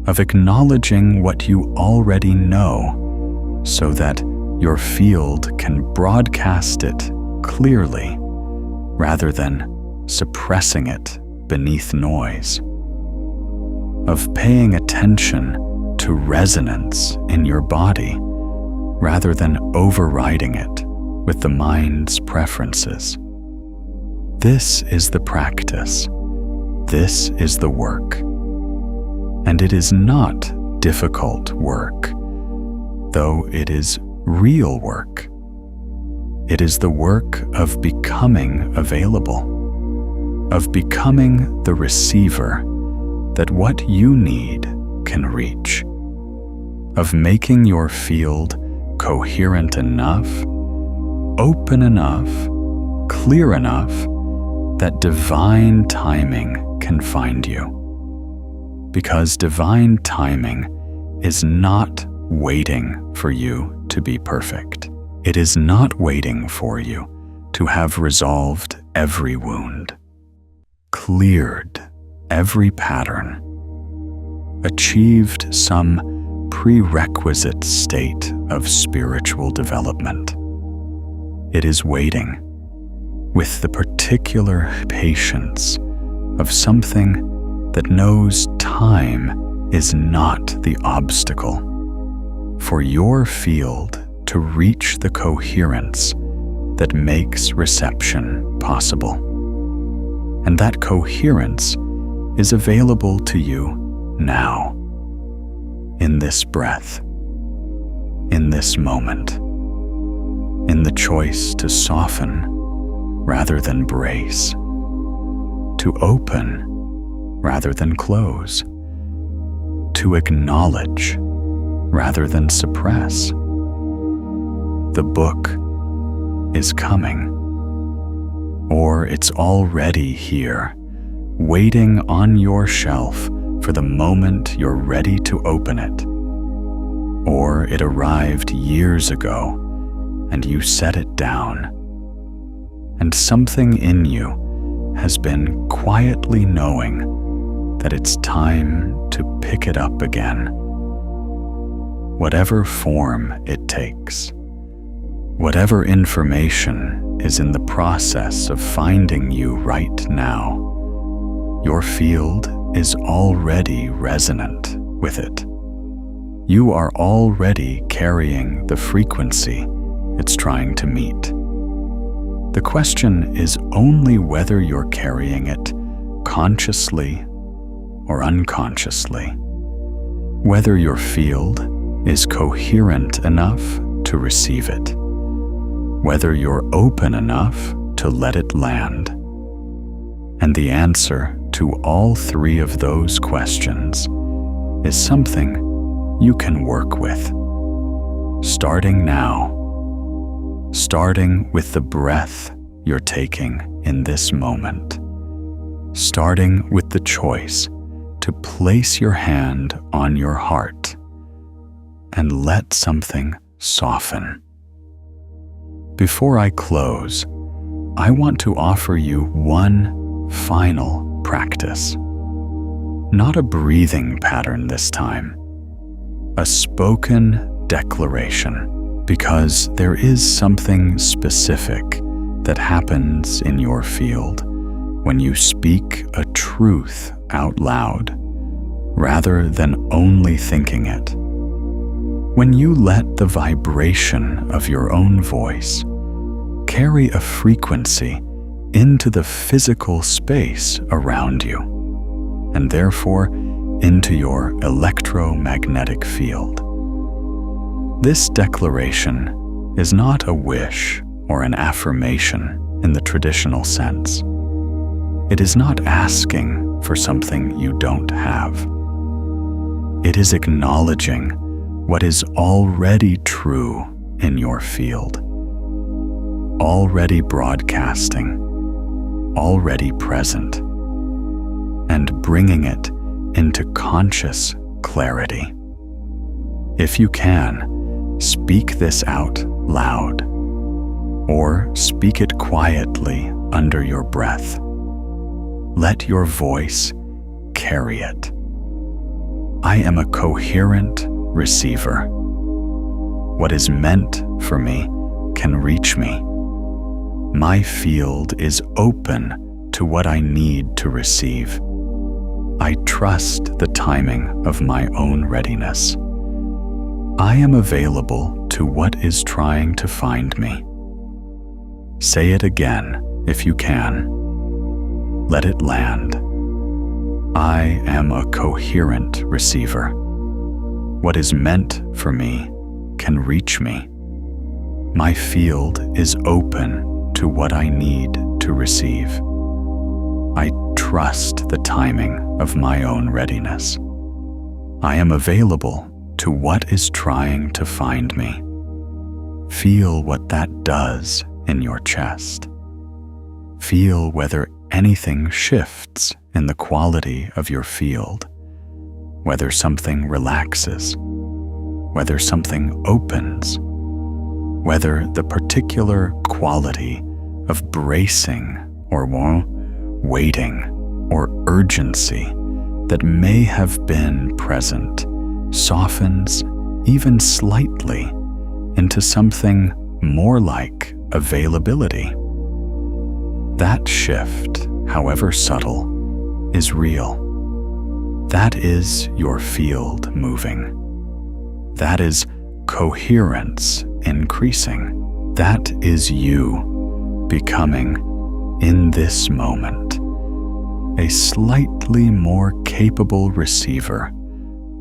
of acknowledging what you already know so that your field can broadcast it clearly rather than suppressing it beneath noise, of paying attention to resonance in your body rather than overriding it with the mind's preferences. This is the practice. This is the work. And it is not difficult work, though it is real work. It is the work of becoming available, of becoming the receiver that what you need can reach, of making your field coherent enough, open enough, clear enough that divine timing can find you. Because divine timing is not waiting for you to be perfect. It is not waiting for you to have resolved every wound, cleared every pattern, achieved some prerequisite state of spiritual development. It is waiting with the particular patience of something that knows time is not the obstacle for your field to reach the coherence that makes reception possible. And that coherence is available to you now, in this breath, in this moment, in the choice to soften rather than brace, to open rather than close, to acknowledge rather than suppress. The book is coming, or it's already here, waiting on your shelf for the moment you're ready to open it. Or it arrived years ago and you set it down, and something in you has been quietly knowing that it's time to pick it up again. Whatever form it takes, whatever information is in the process of finding you right now, your field is already resonant with it. You are already carrying the frequency it's trying to meet. The question is only whether you're carrying it consciously or unconsciously, whether your field is coherent enough to receive it, whether you're open enough to let it land. And the answer to all three of those questions is something you can work with. Starting now, starting with the breath you're taking in this moment, starting with the choice to place your hand on your heart and let something soften. Before I close, I want to offer you one final practice. Not a breathing pattern this time, a spoken declaration, because there is something specific that happens in your field when you speak a truth out loud, rather than only thinking it. When you let the vibration of your own voice carry a frequency into the physical space around you, and therefore into your electromagnetic field. This declaration is not a wish or an affirmation in the traditional sense. It is not asking for something you don't have. It is acknowledging what is already true in your field, already broadcasting, already present, and bringing it into conscious clarity. If you can, speak this out loud, or speak it quietly under your breath. Let your voice carry it. I am a coherent receiver. What is meant for me can reach me. My field is open to what I need to receive. I trust the timing of my own readiness. I am available to what is trying to find me. Say it again if you can. Let it land. I am a coherent receiver. What is meant for me can reach me. My field is open to what I need to receive. I trust the timing of my own readiness. I am available to what is trying to find me. Feel what that does in your chest. Feel whether anything shifts in the quality of your field, whether something relaxes, whether something opens, whether the particular quality of bracing or waiting or urgency that may have been present softens even slightly into something more like availability. That shift, however subtle, is real. That is your field moving. That is coherence increasing. That is you becoming, in this moment, a slightly more capable receiver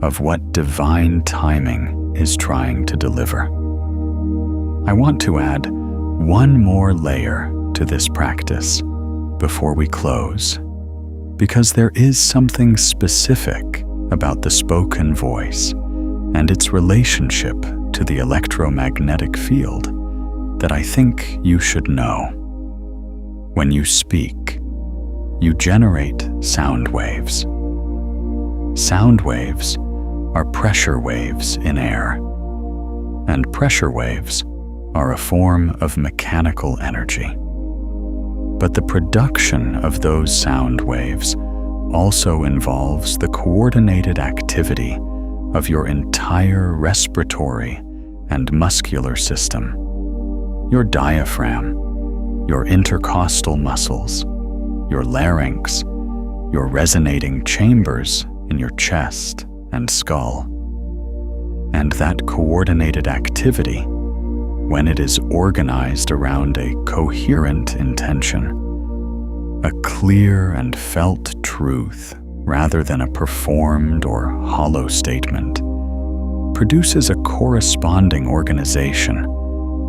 of what divine timing is trying to deliver. I want to add one more layer to this practice before we close, because there is something specific about the spoken voice and its relationship to the electromagnetic field that I think you should know. When you speak, you generate sound waves. Sound waves are pressure waves in air, and pressure waves are a form of mechanical energy. But the production of those sound waves also involves the coordinated activity of your entire respiratory and muscular system, your diaphragm, your intercostal muscles, your larynx, your resonating chambers in your chest and skull. And that coordinated activity, when it is organized around a coherent intention, a clear and felt truth rather than a performed or hollow statement, produces a corresponding organization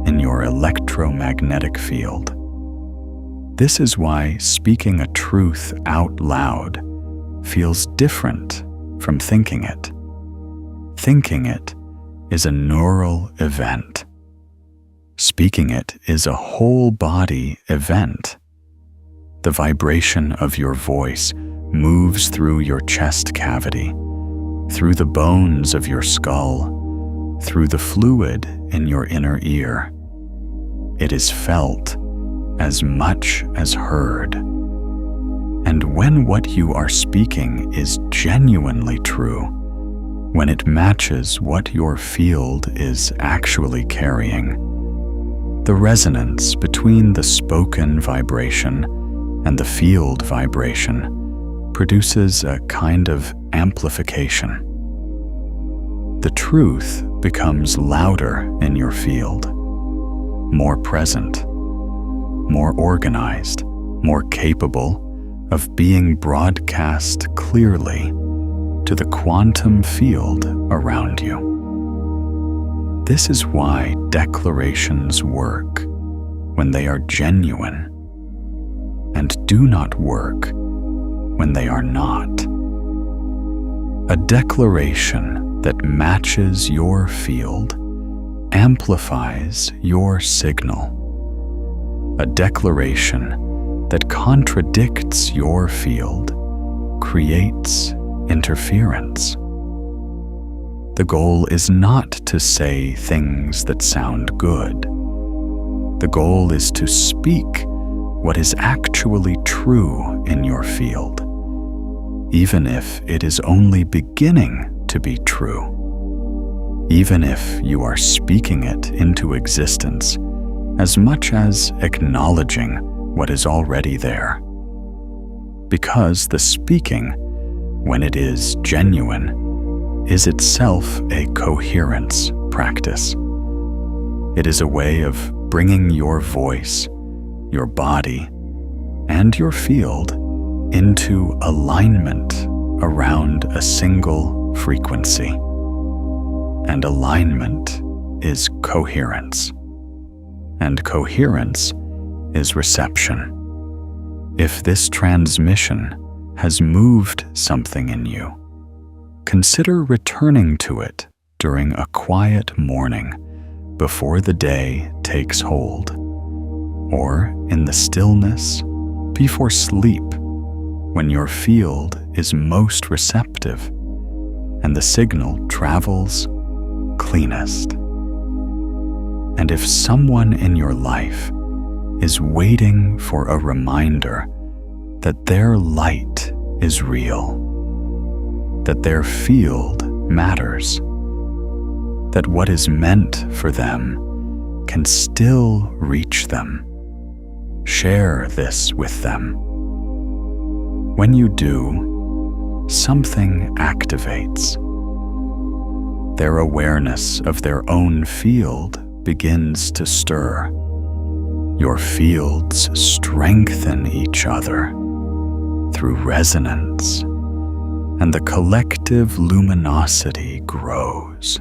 in your electromagnetic field. This is why speaking a truth out loud feels different from thinking it. Thinking it is a neural event. Speaking it is a whole body event. The vibration of your voice moves through your chest cavity, through the bones of your skull, through the fluid in your inner ear. It is felt as much as heard. And when what you are speaking is genuinely true, when it matches what your field is actually carrying, the resonance between the spoken vibration and the field vibration produces a kind of amplification. The truth becomes louder in your field, more present, more organized, more capable of being broadcast clearly to the quantum field around you. This is why declarations work when they are genuine and do not work when they are not. A declaration that matches your field amplifies your signal. A declaration that contradicts your field creates interference. The goal is not to say things that sound good. The goal is to speak what is actually true in your field, even if it is only beginning to be true. Even if you are speaking it into existence as much as acknowledging what is already there. Because the speaking, when it is genuine, is itself a coherence practice. It is a way of bringing your voice, your body, and your field into alignment around a single frequency. And alignment is coherence. And coherence is reception. If this transmission has moved something in you, consider returning to it during a quiet morning before the day takes hold, or in the stillness before sleep when your field is most receptive and the signal travels cleanest. And if someone in your life is waiting for a reminder that their light is real, that their field matters, that what is meant for them can still reach them, share this with them. When you do, something activates. Their awareness of their own field begins to stir. Your fields strengthen each other through resonance, and the collective luminosity grows.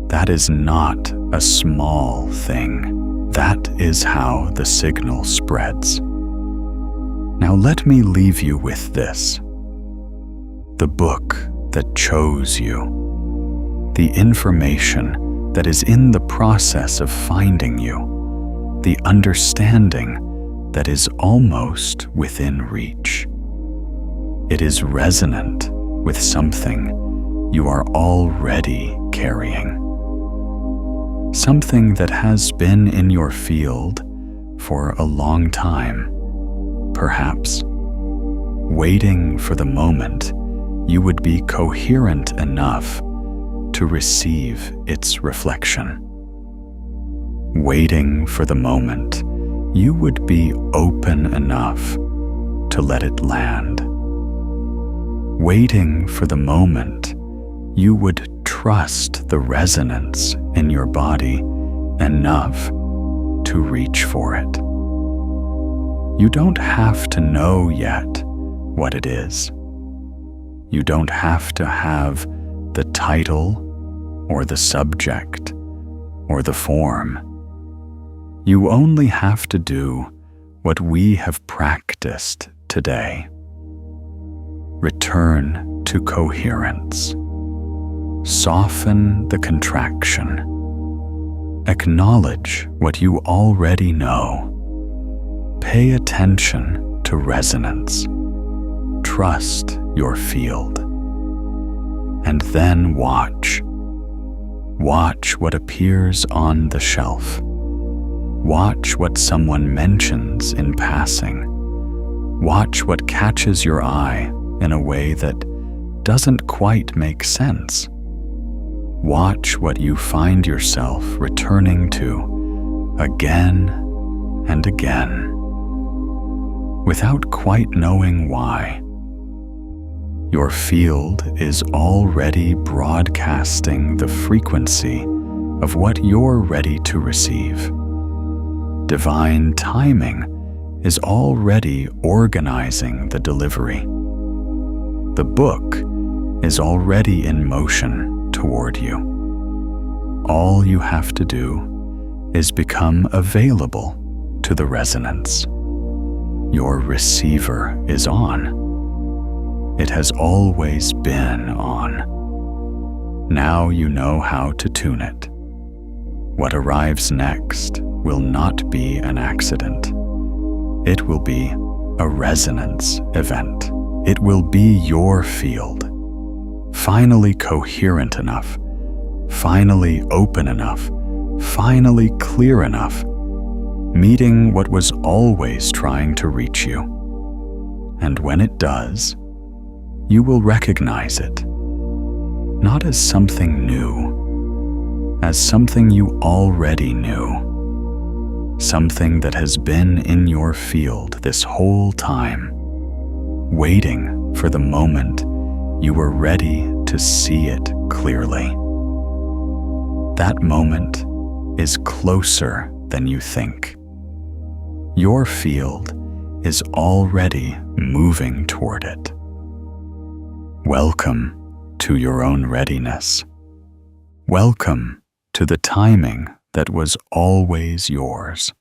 That is not a small thing. That is how the signal spreads. Now let me leave you with this. The book that chose you. The information that is in the process of finding you. The understanding that is almost within reach. It is resonant with something you are already carrying. Something that has been in your field for a long time, perhaps, waiting for the moment you would be coherent enough to receive its reflection. Waiting for the moment you would be open enough to let it land. Waiting for the moment you would trust the resonance in your body enough to reach for it. You don't have to know yet what it is. You don't have to have the title or the subject or the form. You only have to do what we have practiced today. Return to coherence. Soften the contraction. Acknowledge what you already know. Pay attention to resonance. Trust your field. And then watch. Watch what appears on the shelf. Watch what someone mentions in passing. Watch what catches your eye in a way that doesn't quite make sense. Watch what you find yourself returning to again and again. without quite knowing why. Your field is already broadcasting the frequency of what you're ready to receive. Divine timing is already organizing the delivery. The book is already in motion toward you. All you have to do is become available to the resonance. Your receiver is on. It has always been on. Now you know how to tune it. What arrives next will not be an accident. It will be a resonance event. It will be your field, finally coherent enough, finally open enough, finally clear enough, meeting what was always trying to reach you. And when it does, you will recognize it, not as something new, as something you already knew, something that has been in your field this whole time, waiting for the moment you were ready to see it clearly. That moment is closer than you think. Your field is already moving toward it. Welcome to your own readiness. Welcome to the timing that was always yours.